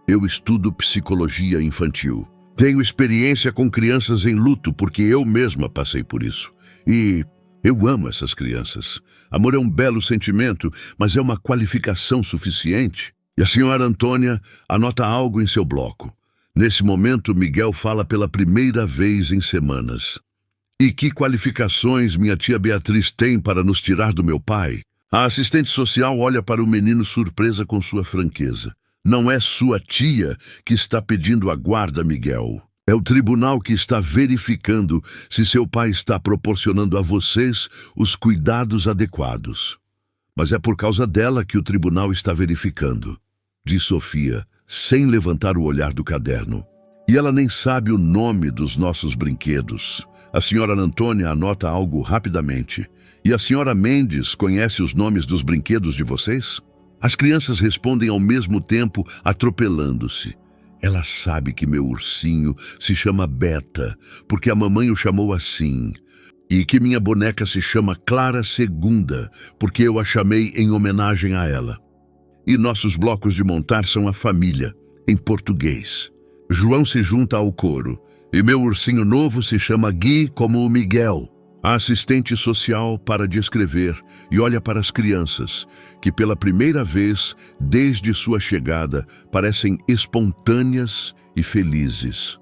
Eu estudo psicologia infantil. Tenho experiência com crianças em luto porque eu mesma passei por isso. E eu amo essas crianças. Amor é um belo sentimento, mas é uma qualificação suficiente? E a senhora Antônia anota algo em seu bloco. Nesse momento, Miguel fala pela primeira vez em semanas. E que qualificações minha tia Beatriz tem para nos tirar do meu pai? A assistente social olha para o menino surpresa com sua franqueza. Não é sua tia que está pedindo a guarda, Miguel. É o tribunal que está verificando se seu pai está proporcionando a vocês os cuidados adequados. Mas é por causa dela que o tribunal está verificando, diz Sofia, sem levantar o olhar do caderno. E ela nem sabe o nome dos nossos brinquedos. A senhora Antônia anota algo rapidamente. E a senhora Mendes conhece os nomes dos brinquedos de vocês? As crianças respondem ao mesmo tempo, atropelando-se. Ela sabe que meu ursinho se chama Beta, porque a mamãe o chamou assim. E que minha boneca se chama Clara Segunda, porque eu a chamei em homenagem a ela. E nossos blocos de montar são a família, em português. João se junta ao coro. E meu ursinho novo se chama Gui, como o Miguel. A assistente social para de escrever e olha para as crianças, que pela primeira vez, desde sua chegada, parecem espontâneas e felizes.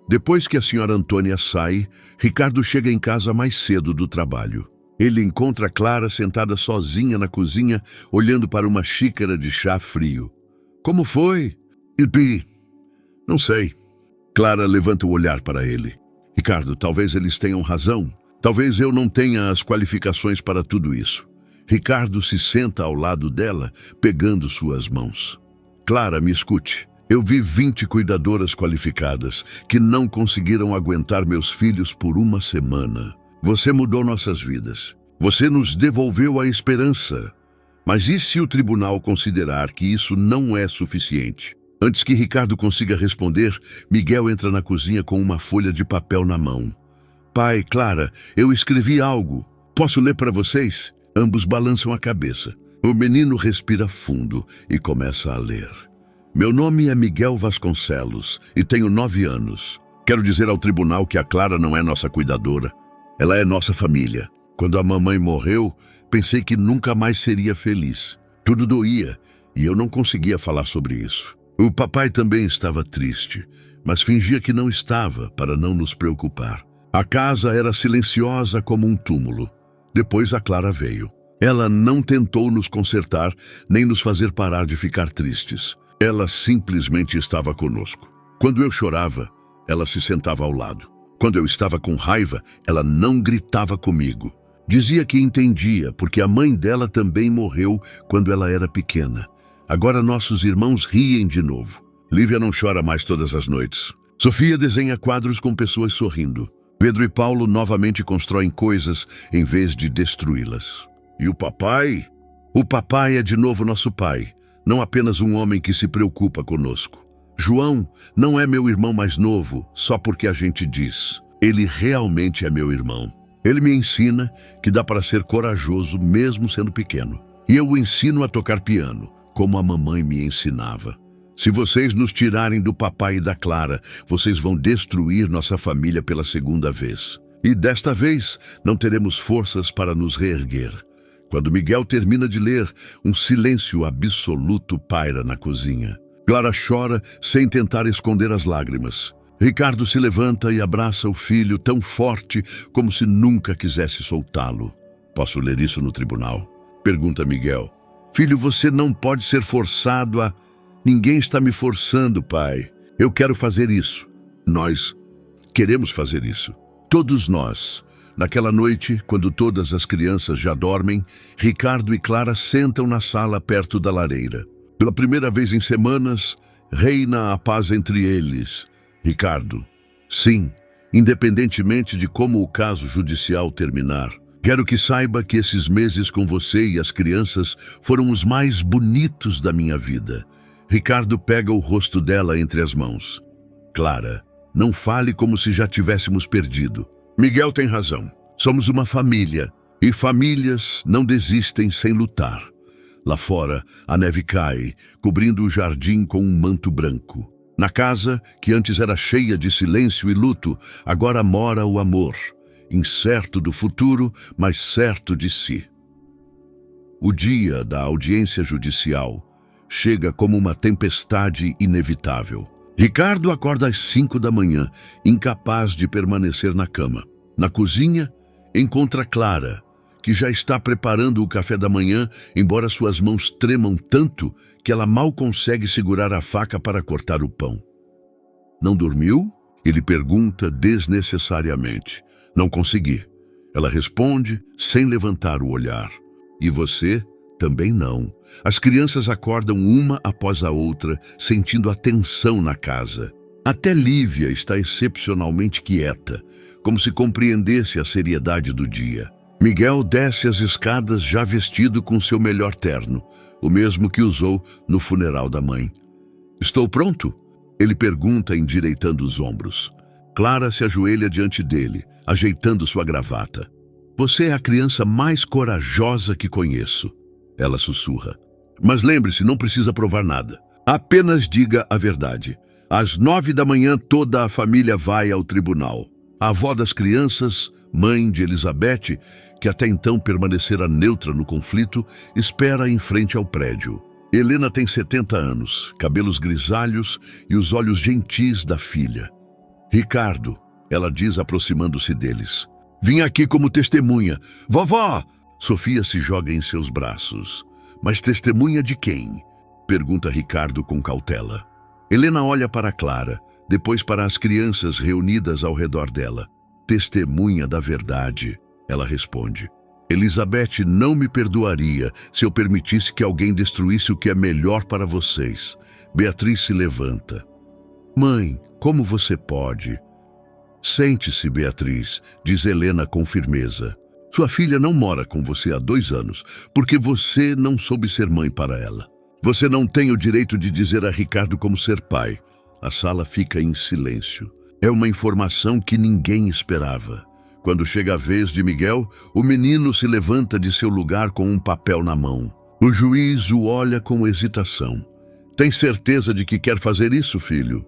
Depois que a senhora Antônia sai, Ricardo chega em casa mais cedo do trabalho. Ele encontra Clara sentada sozinha na cozinha, olhando para uma xícara de chá frio. Como foi? Ipi. Não sei. Clara levanta o olhar para ele. Ricardo, talvez eles tenham razão. Talvez eu não tenha as qualificações para tudo isso. Ricardo se senta ao lado dela, pegando suas mãos. Clara, me escute. Eu vi 20 cuidadoras qualificadas que não conseguiram aguentar meus filhos por uma semana. Você mudou nossas vidas. Você nos devolveu a esperança. Mas e se o tribunal considerar que isso não é suficiente? Antes que Ricardo consiga responder, Miguel entra na cozinha com uma folha de papel na mão. Pai, Clara, eu escrevi algo. Posso ler para vocês? Ambos balançam a cabeça. O menino respira fundo e começa a ler. Meu nome é Miguel Vasconcelos e tenho 9 anos. Quero dizer ao tribunal que a Clara não é nossa cuidadora. Ela é nossa família. Quando a mamãe morreu, pensei que nunca mais seria feliz. Tudo doía e eu não conseguia falar sobre isso. O papai também estava triste, mas fingia que não estava para não nos preocupar. A casa era silenciosa como um túmulo. Depois a Clara veio. Ela não tentou nos consertar, nem nos fazer parar de ficar tristes. Ela simplesmente estava conosco. Quando eu chorava, ela se sentava ao lado. Quando eu estava com raiva, ela não gritava comigo. Dizia que entendia, porque a mãe dela também morreu quando ela era pequena. Agora nossos irmãos riem de novo. Lívia não chora mais todas as noites. Sofia desenha quadros com pessoas sorrindo. Pedro e Paulo novamente constroem coisas em vez de destruí-las. E o papai? O papai é de novo nosso pai, não apenas um homem que se preocupa conosco. João não é meu irmão mais novo só porque a gente diz. Ele realmente é meu irmão. Ele me ensina que dá para ser corajoso mesmo sendo pequeno. E eu o ensino a tocar piano, como a mamãe me ensinava. Se vocês nos tirarem do papai e da Clara, vocês vão destruir nossa família pela segunda vez. E desta vez, não teremos forças para nos reerguer. Quando Miguel termina de ler, um silêncio absoluto paira na cozinha. Clara chora sem tentar esconder as lágrimas. Ricardo se levanta e abraça o filho tão forte como se nunca quisesse soltá-lo. Posso ler isso no tribunal? Pergunta Miguel. Filho, você não pode ser forçado a... Ninguém está me forçando, pai. Eu quero fazer isso. Nós queremos fazer isso. Todos nós. Naquela noite, quando todas as crianças já dormem, Ricardo e Clara sentam na sala perto da lareira. Pela primeira vez em semanas, reina a paz entre eles. Ricardo, sim, independentemente de como o caso judicial terminar, quero que saiba que esses meses com você e as crianças foram os mais bonitos da minha vida. Ricardo pega o rosto dela entre as mãos. Clara, não fale como se já tivéssemos perdido. Miguel tem razão. Somos uma família. E famílias não desistem sem lutar. Lá fora, a neve cai, cobrindo o jardim com um manto branco. Na casa, que antes era cheia de silêncio e luto, agora mora o amor. Incerto do futuro, mas certo de si. O dia da audiência judicial chega como uma tempestade inevitável. Ricardo acorda às 5 da manhã, incapaz de permanecer na cama. Na cozinha, encontra Clara, que já está preparando o café da manhã, embora suas mãos tremam tanto que ela mal consegue segurar a faca para cortar o pão. Não dormiu? Ele pergunta desnecessariamente. Não consegui. Ela responde sem levantar o olhar. E você? Também não. As crianças acordam uma após a outra, sentindo a tensão na casa. Até Lívia está excepcionalmente quieta, como se compreendesse a seriedade do dia. Miguel desce as escadas já vestido com seu melhor terno, o mesmo que usou no funeral da mãe. Estou pronto? Ele pergunta endireitando os ombros. Clara se ajoelha diante dele, ajeitando sua gravata. Você é a criança mais corajosa que conheço. Ela sussurra. Mas lembre-se, não precisa provar nada. Apenas diga a verdade. Às 9 da manhã, toda a família vai ao tribunal. A avó das crianças, mãe de Elizabeth, que até então permanecera neutra no conflito, espera em frente ao prédio. Helena tem 70 anos, cabelos grisalhos e os olhos gentis da filha. Ricardo, ela diz aproximando-se deles. Vim aqui como testemunha. Vovó! Sofia se joga em seus braços. Mas testemunha de quem? Pergunta Ricardo com cautela. Helena olha para Clara, depois para as crianças reunidas ao redor dela. Testemunha da verdade, ela responde. Elizabeth não me perdoaria se eu permitisse que alguém destruísse o que é melhor para vocês. Beatriz se levanta. Mãe, como você pode? Sente-se, Beatriz, diz Helena com firmeza. Sua filha não mora com você há 2 anos, porque você não soube ser mãe para ela. Você não tem o direito de dizer a Ricardo como ser pai. A sala fica em silêncio. É uma informação que ninguém esperava. Quando chega a vez de Miguel, o menino se levanta de seu lugar com um papel na mão. O juiz o olha com hesitação. Tem certeza de que quer fazer isso, filho?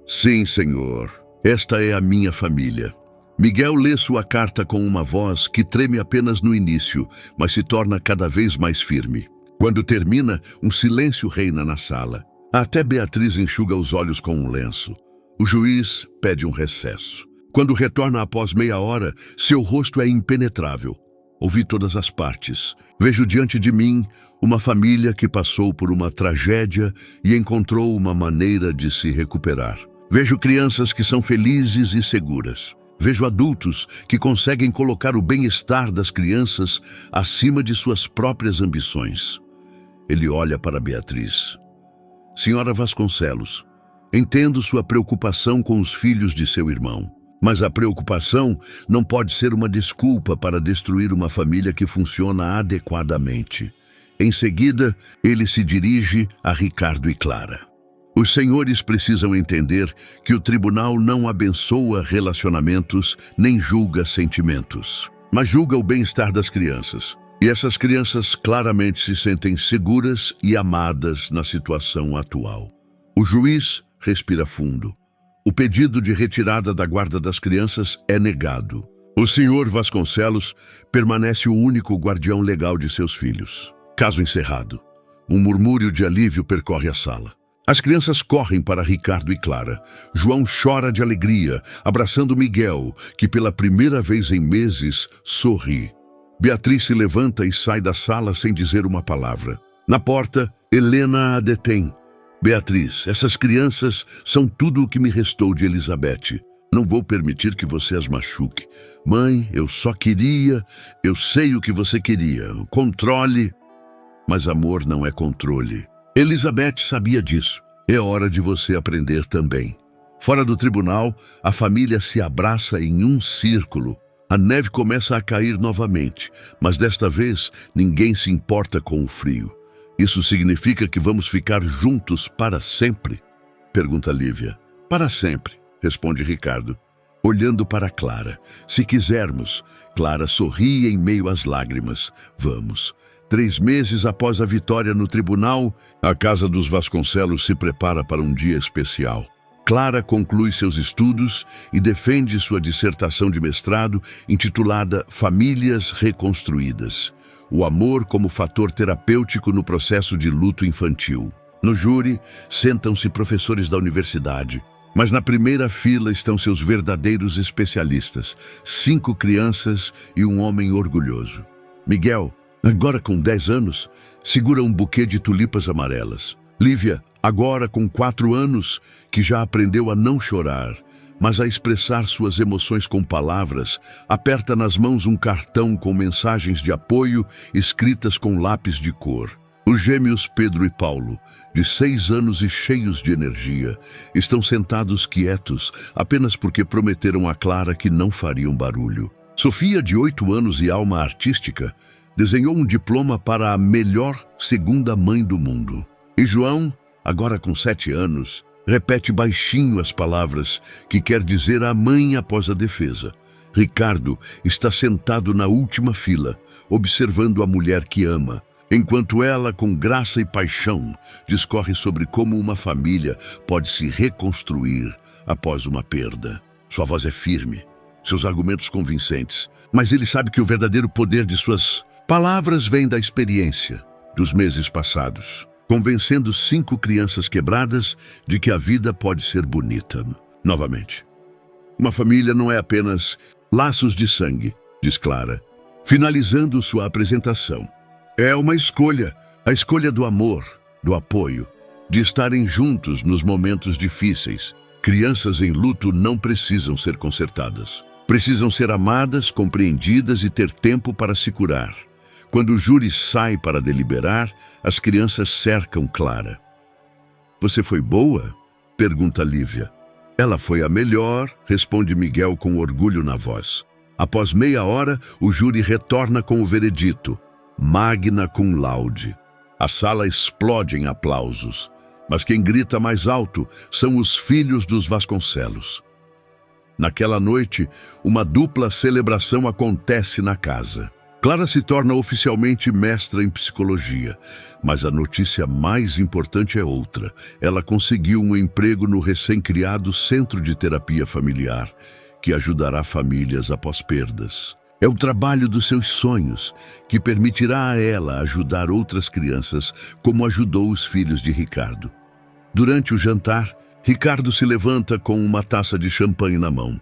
Sim, senhor. Esta é a minha família. Miguel lê sua carta com uma voz que treme apenas no início, mas se torna cada vez mais firme. Quando termina, um silêncio reina na sala. Até Beatriz enxuga os olhos com um lenço. O juiz pede um recesso. Quando retorna após meia hora, seu rosto é impenetrável. Ouvi todas as partes. Vejo diante de mim uma família que passou por uma tragédia e encontrou uma maneira de se recuperar. Vejo crianças que são felizes e seguras. Vejo adultos que conseguem colocar o bem-estar das crianças acima de suas próprias ambições. Ele olha para Beatriz. Senhora Vasconcelos, entendo sua preocupação com os filhos de seu irmão. Mas a preocupação não pode ser uma desculpa para destruir uma família que funciona adequadamente. Em seguida, ele se dirige a Ricardo e Clara. Os senhores precisam entender que o tribunal não abençoa relacionamentos nem julga sentimentos, mas julga o bem-estar das crianças. E essas crianças claramente se sentem seguras e amadas na situação atual. O juiz respira fundo. O pedido de retirada da guarda das crianças é negado. O senhor Vasconcelos permanece o único guardião legal de seus filhos. Caso encerrado. Um murmúrio de alívio percorre a sala. As crianças correm para Ricardo e Clara. João chora de alegria, abraçando Miguel, que pela primeira vez em meses sorri. Beatriz se levanta e sai da sala sem dizer uma palavra. Na porta, Helena a detém. Beatriz, essas crianças são tudo o que me restou de Elizabeth. Não vou permitir que você as machuque. Mãe, eu sei o que você queria. Controle. Mas amor não é controle. Elizabeth sabia disso. É hora de você aprender também. Fora do tribunal, a família se abraça em um círculo. A neve começa a cair novamente, mas desta vez ninguém se importa com o frio. Isso significa que vamos ficar juntos para sempre? Pergunta Lívia. Para sempre, responde Ricardo, olhando para Clara. Se quisermos. Clara sorri em meio às lágrimas. Vamos. 3 meses após a vitória no tribunal, a casa dos Vasconcelos se prepara para um dia especial. Clara conclui seus estudos e defende sua dissertação de mestrado intitulada Famílias Reconstruídas. O amor como fator terapêutico no processo de luto infantil. No júri, sentam-se professores da universidade, mas na primeira fila estão seus verdadeiros especialistas, 5 crianças e um homem orgulhoso. Miguel, agora com 10 anos, segura um buquê de tulipas amarelas. Lívia, agora com 4 anos, que já aprendeu a não chorar, mas a expressar suas emoções com palavras, aperta nas mãos um cartão com mensagens de apoio escritas com lápis de cor. Os gêmeos Pedro e Paulo, de 6 anos e cheios de energia, estão sentados quietos apenas porque prometeram a Clara que não fariam barulho. Sofia, de 8 anos e alma artística, desenhou um diploma para a melhor segunda mãe do mundo. E João, agora com 7 anos, repete baixinho as palavras que quer dizer a mãe após a defesa. Ricardo está sentado na última fila, observando a mulher que ama, enquanto ela, com graça e paixão, discorre sobre como uma família pode se reconstruir após uma perda. Sua voz é firme, seus argumentos convincentes, mas ele sabe que o verdadeiro poder de suas palavras vem da experiência dos meses passados, convencendo 5 crianças quebradas de que a vida pode ser bonita novamente. Uma família não é apenas laços de sangue, diz Clara, finalizando sua apresentação. É uma escolha, a escolha do amor, do apoio, de estarem juntos nos momentos difíceis. Crianças em luto não precisam ser consertadas. Precisam ser amadas, compreendidas e ter tempo para se curar. Quando o júri sai para deliberar, as crianças cercam Clara. Você foi boa? Pergunta Lívia. Ela foi a melhor, responde Miguel com orgulho na voz. Após meia hora, o júri retorna com o veredito. Magna cum laude. A sala explode em aplausos, mas quem grita mais alto são os filhos dos Vasconcelos. Naquela noite, uma dupla celebração acontece na casa. Clara se torna oficialmente mestra em psicologia, mas a notícia mais importante é outra. Ela conseguiu um emprego no recém-criado Centro de Terapia Familiar, que ajudará famílias após perdas. É o trabalho dos seus sonhos, que permitirá a ela ajudar outras crianças, como ajudou os filhos de Ricardo. Durante o jantar, Ricardo se levanta com uma taça de champanhe na mão.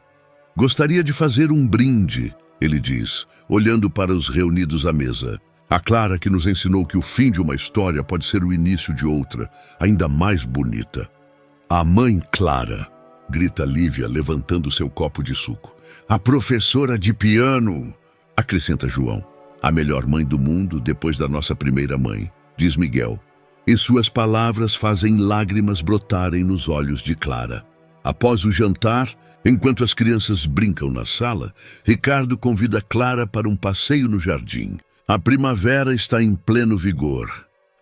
Gostaria de fazer um brinde, ele diz, olhando para os reunidos à mesa. A Clara que nos ensinou que o fim de uma história pode ser o início de outra, ainda mais bonita. A mãe Clara, grita Lívia, levantando seu copo de suco. A professora de piano, acrescenta João. A melhor mãe do mundo depois da nossa primeira mãe, diz Miguel. E suas palavras fazem lágrimas brotarem nos olhos de Clara. Após o jantar, enquanto as crianças brincam na sala, Ricardo convida Clara para um passeio no jardim. A primavera está em pleno vigor.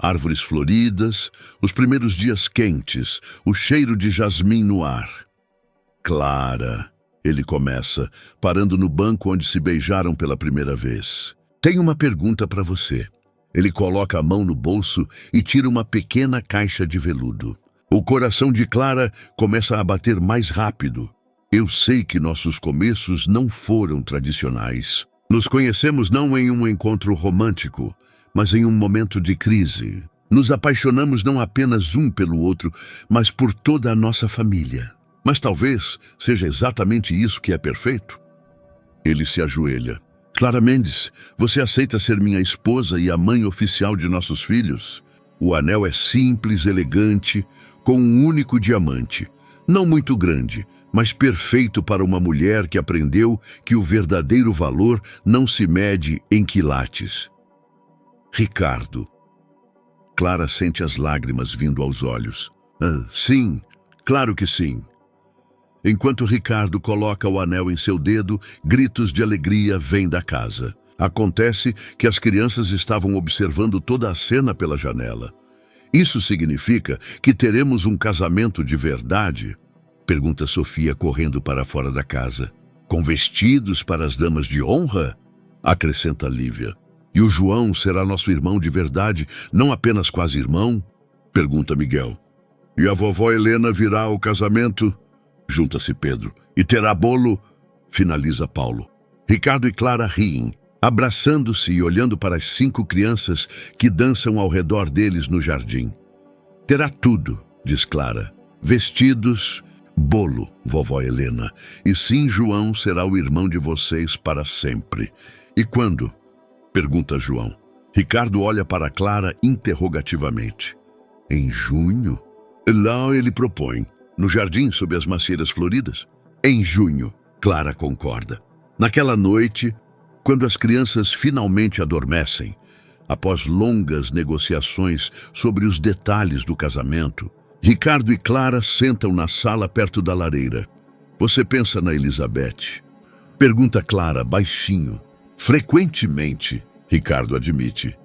Árvores floridas, os primeiros dias quentes, o cheiro de jasmim no ar. Clara, ele começa, parando no banco onde se beijaram pela primeira vez. Tenho uma pergunta para você. Ele coloca a mão no bolso e tira uma pequena caixa de veludo. O coração de Clara começa a bater mais rápido. Eu sei que nossos começos não foram tradicionais. Nos conhecemos não em um encontro romântico, mas em um momento de crise. Nos apaixonamos não apenas um pelo outro, mas por toda a nossa família. Mas talvez seja exatamente isso que é perfeito. Ele se ajoelha. Clara Mendes, você aceita ser minha esposa e a mãe oficial de nossos filhos? O anel é simples, elegante, com um único diamante. Não muito grande, mas perfeito para uma mulher que aprendeu que o verdadeiro valor não se mede em quilates. Ricardo. Clara sente as lágrimas vindo aos olhos. Sim, claro que sim. Enquanto Ricardo coloca o anel em seu dedo, gritos de alegria vêm da casa. Acontece que as crianças estavam observando toda a cena pela janela. Isso significa que teremos um casamento de verdade? Pergunta Sofia, correndo para fora da casa. Com vestidos para as damas de honra? Acrescenta Lívia. E o João será nosso irmão de verdade, não apenas quase irmão? Pergunta Miguel. E a vovó Helena virá ao casamento? Junta-se Pedro. E terá bolo? Finaliza Paulo. Ricardo e Clara riem, abraçando-se e olhando para as 5 crianças que dançam ao redor deles no jardim. Terá tudo, diz Clara. Vestidos, bolo, vovó Helena. E sim, João será o irmão de vocês para sempre. E quando? Pergunta João. Ricardo olha para Clara interrogativamente. Em junho? Lá ele propõe. No jardim, sob as macieiras floridas? Em junho, Clara concorda. Naquela noite, quando as crianças finalmente adormecem, após longas negociações sobre os detalhes do casamento, Ricardo e Clara sentam na sala perto da lareira. Você pensa na Elizabeth? Pergunta Clara, baixinho. Frequentemente, Ricardo admite.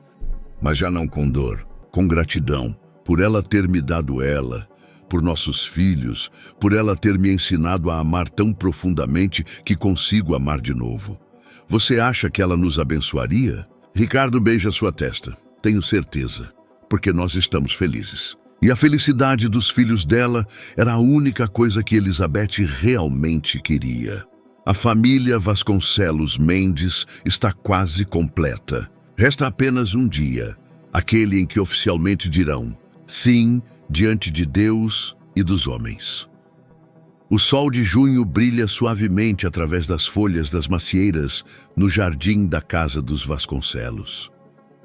Mas já não com dor, com gratidão, por ela ter me dado ela, por nossos filhos, por ela ter me ensinado a amar tão profundamente que consigo amar de novo. Você acha que ela nos abençoaria? Ricardo beija sua testa. Tenho certeza, porque nós estamos felizes. E a felicidade dos filhos dela era a única coisa que Elizabeth realmente queria. A família Vasconcelos Mendes está quase completa. Resta apenas um dia, aquele em que oficialmente dirão sim diante de Deus e dos homens. O sol de junho brilha suavemente através das folhas das macieiras no jardim da casa dos Vasconcelos.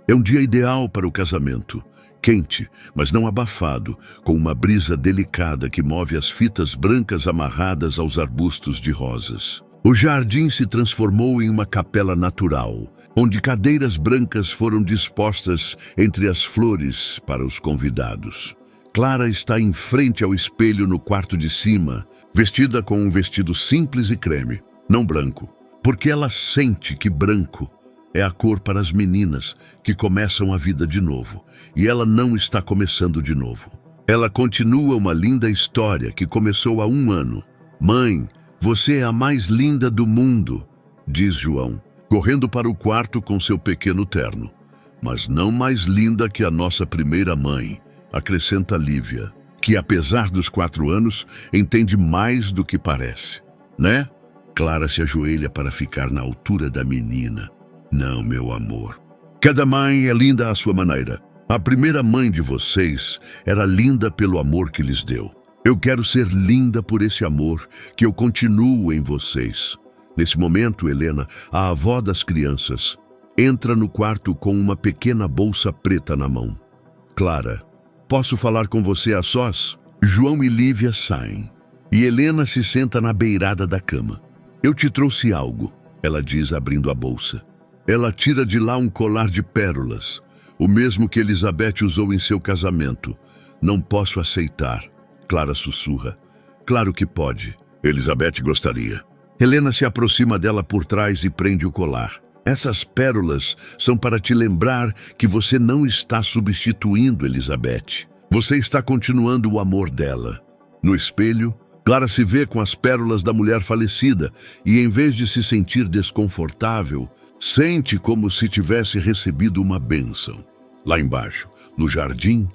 É um dia ideal para o casamento, quente, mas não abafado, com uma brisa delicada que move as fitas brancas amarradas aos arbustos de rosas. O jardim se transformou em uma capela natural, onde cadeiras brancas foram dispostas entre as flores para os convidados. Clara está em frente ao espelho no quarto de cima, vestida com um vestido simples e creme, não branco, porque ela sente que branco é a cor para as meninas que começam a vida de novo, e ela não está começando de novo. Ela continua uma linda história que começou há 1 ano. Mãe, você é a mais linda do mundo, diz João, correndo para o quarto com seu pequeno terno. Mas não mais linda que a nossa primeira mãe, acrescenta Lívia, que apesar dos 4 anos, entende mais do que parece. Né? Clara se ajoelha para ficar na altura da menina. Não, meu amor. Cada mãe é linda à sua maneira. A primeira mãe de vocês era linda pelo amor que lhes deu. Eu quero ser linda por esse amor que eu continuo em vocês. Nesse momento, Helena, a avó das crianças, entra no quarto com uma pequena bolsa preta na mão. Clara, posso falar com você a sós? João e Lívia saem. E Helena se senta na beirada da cama. Eu te trouxe algo, ela diz abrindo a bolsa. Ela tira de lá um colar de pérolas, o mesmo que Elizabeth usou em seu casamento. Não posso aceitar, Clara sussurra. Claro que pode. Elizabeth gostaria. Helena se aproxima dela por trás e prende o colar. Essas pérolas são para te lembrar que você não está substituindo Elizabeth. Você está continuando o amor dela. No espelho, Clara se vê com as pérolas da mulher falecida e, em vez de se sentir desconfortável, sente como se tivesse recebido uma bênção. Lá embaixo, no jardim,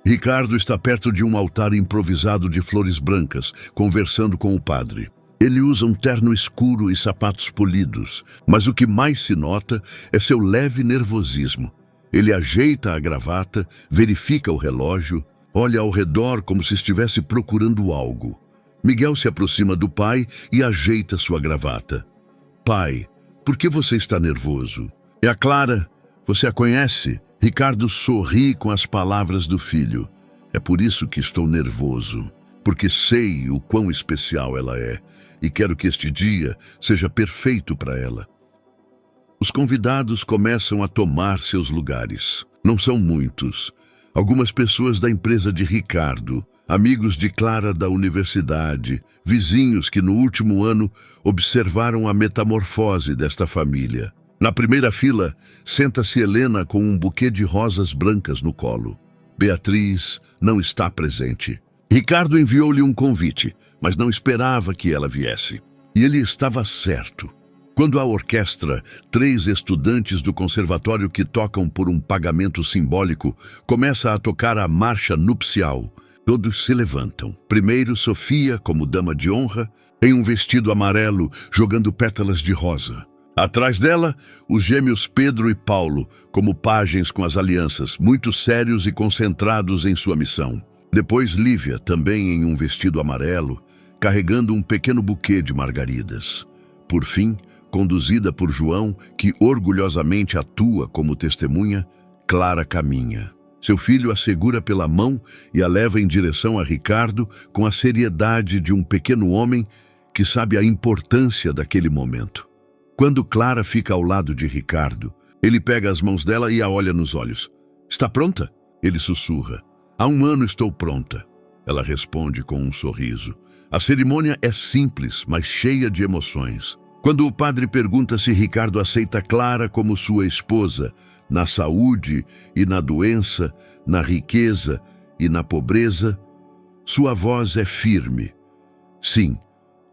Ricardo está perto de um altar improvisado de flores brancas, conversando com o padre. Ele usa um terno escuro e sapatos polidos, mas o que mais se nota é seu leve nervosismo. Ele ajeita a gravata, verifica o relógio, olha ao redor como se estivesse procurando algo. Miguel se aproxima do pai e ajeita sua gravata. Pai, por que você está nervoso? É a Clara. Você a conhece? Ricardo sorri com as palavras do filho. É por isso que estou nervoso, porque sei o quão especial ela é e quero que este dia seja perfeito para ela. Os convidados começam a tomar seus lugares. Não são muitos. Algumas pessoas da empresa de Ricardo, amigos de Clara da universidade, vizinhos que no último ano observaram a metamorfose desta família. Na primeira fila, senta-se Helena com um buquê de rosas brancas no colo. Beatriz não está presente. Ricardo enviou-lhe um convite, mas não esperava que ela viesse. E ele estava certo. Quando a orquestra, 3 estudantes do conservatório que tocam por um pagamento simbólico, começa a tocar a marcha nupcial, todos se levantam. Primeiro, Sofia, como dama de honra, em um vestido amarelo, jogando pétalas de rosa. Atrás dela, os gêmeos Pedro e Paulo, como pajens com as alianças, muito sérios e concentrados em sua missão. Depois, Lívia, também em um vestido amarelo, carregando um pequeno buquê de margaridas. Por fim, conduzida por João, que orgulhosamente atua como testemunha, Clara caminha. Seu filho a segura pela mão e a leva em direção a Ricardo com a seriedade de um pequeno homem que sabe a importância daquele momento. Quando Clara fica ao lado de Ricardo, ele pega as mãos dela e a olha nos olhos. Está pronta? Ele sussurra. Há 1 ano estou pronta. Ela responde com um sorriso. A cerimônia é simples, mas cheia de emoções. Quando o padre pergunta se Ricardo aceita Clara como sua esposa, na saúde e na doença, na riqueza e na pobreza, sua voz é firme. Sim,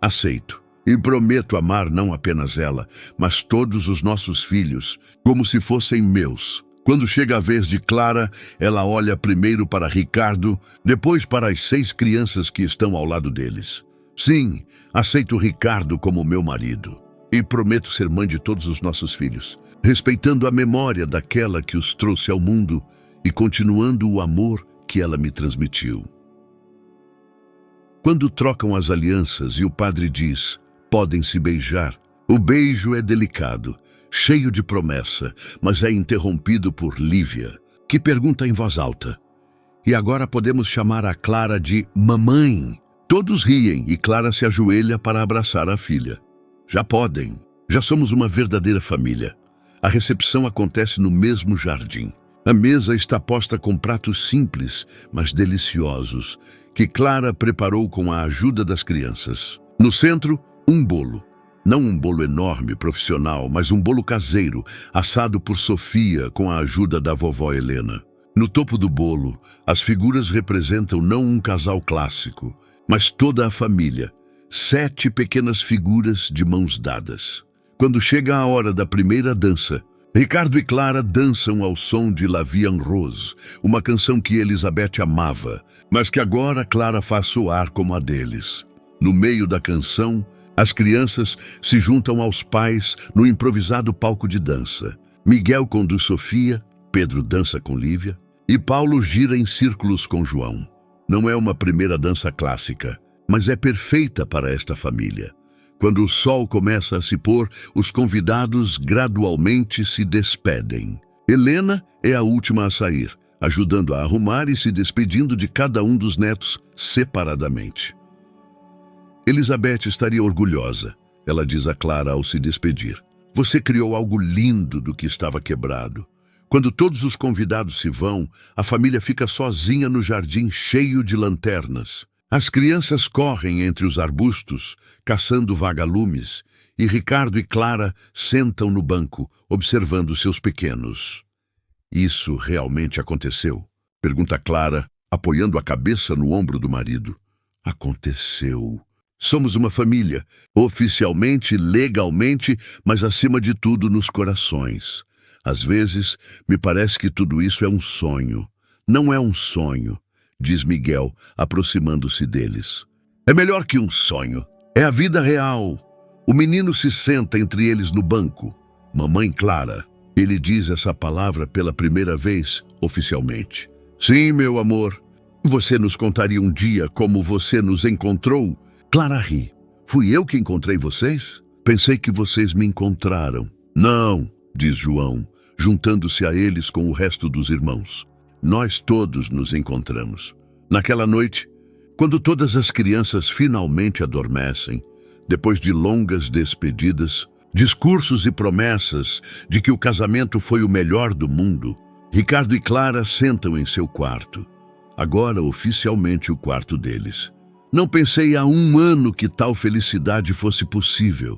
aceito. E prometo amar não apenas ela, mas todos os nossos filhos, como se fossem meus. Quando chega a vez de Clara, ela olha primeiro para Ricardo, depois para as 6 crianças que estão ao lado deles. Sim, aceito Ricardo como meu marido e prometo ser mãe de todos os nossos filhos, respeitando a memória daquela que os trouxe ao mundo e continuando o amor que ela me transmitiu. Quando trocam as alianças e o padre diz, podem se beijar, o beijo é delicado, cheio de promessa, mas é interrompido por Lívia, que pergunta em voz alta, e agora podemos chamar a Clara de mamãe? Todos riem e Clara se ajoelha para abraçar a filha. Já podem, já somos uma verdadeira família. A recepção acontece no mesmo jardim. A mesa está posta com pratos simples, mas deliciosos, que Clara preparou com a ajuda das crianças. No centro, um bolo. Não um bolo enorme, profissional, mas um bolo caseiro, assado por Sofia com a ajuda da vovó Helena. No topo do bolo, as figuras representam não um casal clássico, mas toda a família. 7 pequenas figuras de mãos dadas. Quando chega a hora da primeira dança, Ricardo e Clara dançam ao som de La Vie en Rose, uma canção que Elizabeth amava, mas que agora Clara faz soar como a deles. No meio da canção, as crianças se juntam aos pais no improvisado palco de dança. Miguel conduz Sofia, Pedro dança com Lívia e Paulo gira em círculos com João. Não é uma primeira dança clássica, mas é perfeita para esta família. Quando o sol começa a se pôr, os convidados gradualmente se despedem. Helena é a última a sair, ajudando a arrumar e se despedindo de cada um dos netos separadamente. Elizabeth estaria orgulhosa, ela diz a Clara ao se despedir. Você criou algo lindo do que estava quebrado. Quando todos os convidados se vão, a família fica sozinha no jardim cheio de lanternas. As crianças correm entre os arbustos, caçando vagalumes, e Ricardo e Clara sentam no banco, observando seus pequenos. Isso realmente aconteceu? Pergunta Clara, apoiando a cabeça no ombro do marido. Aconteceu. Somos uma família, oficialmente, legalmente, mas acima de tudo nos corações. Às vezes, me parece que tudo isso é um sonho. Não é um sonho, diz Miguel, aproximando-se deles. É melhor que um sonho. É a vida real. O menino se senta entre eles no banco. Mamãe Clara. Ele diz essa palavra pela primeira vez, oficialmente. Sim, meu amor. Você nos contaria um dia como você nos encontrou? Clara ri. Fui eu que encontrei vocês? Pensei que vocês me encontraram. Não, diz João, juntando-se a eles com o resto dos irmãos. Nós todos nos encontramos. Naquela noite, quando todas as crianças finalmente adormecem, depois de longas despedidas, discursos e promessas de que o casamento foi o melhor do mundo, Ricardo e Clara sentam em seu quarto. Agora oficialmente o quarto deles. Não pensei há 1 ano que tal felicidade fosse possível,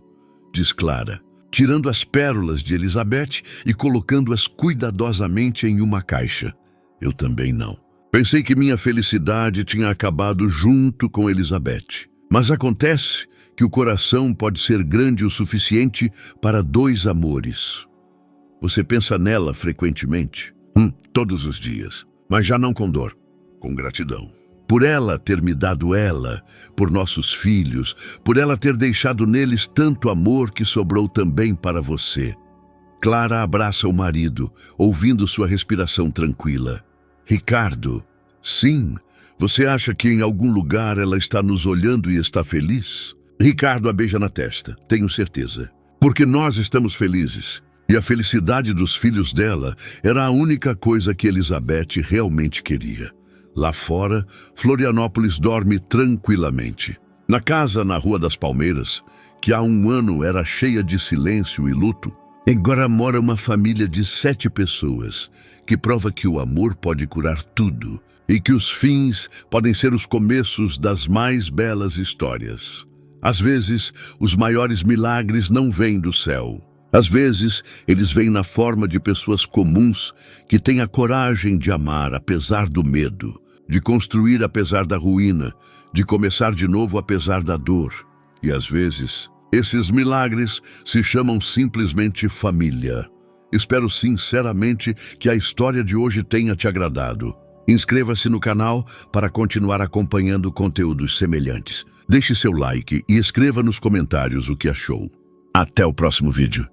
diz Clara, tirando as pérolas de Elizabeth e colocando-as cuidadosamente em uma caixa. Eu também não. Pensei que minha felicidade tinha acabado junto com Elizabeth. Mas acontece que o coração pode ser grande o suficiente para 2 amores. Você pensa nela frequentemente? Todos os dias. Mas já não com dor, com gratidão. Por ela ter me dado ela, por nossos filhos, por ela ter deixado neles tanto amor que sobrou também para você. Clara abraça o marido, ouvindo sua respiração tranquila. Ricardo, sim, você acha que em algum lugar ela está nos olhando e está feliz? Ricardo a beija na testa, tenho certeza. Porque nós estamos felizes. E a felicidade dos filhos dela era a única coisa que Elizabeth realmente queria. Lá fora, Florianópolis dorme tranquilamente. Na casa na Rua das Palmeiras, que há 1 ano era cheia de silêncio e luto, agora mora uma família de 7 pessoas, que prova que o amor pode curar tudo e que os fins podem ser os começos das mais belas histórias. Às vezes, os maiores milagres não vêm do céu. Às vezes, eles vêm na forma de pessoas comuns que têm a coragem de amar apesar do medo, de construir apesar da ruína, de começar de novo apesar da dor. E às vezes, esses milagres se chamam simplesmente família. Espero sinceramente que a história de hoje tenha te agradado. Inscreva-se no canal para continuar acompanhando conteúdos semelhantes. Deixe seu like e escreva nos comentários o que achou. Até o próximo vídeo.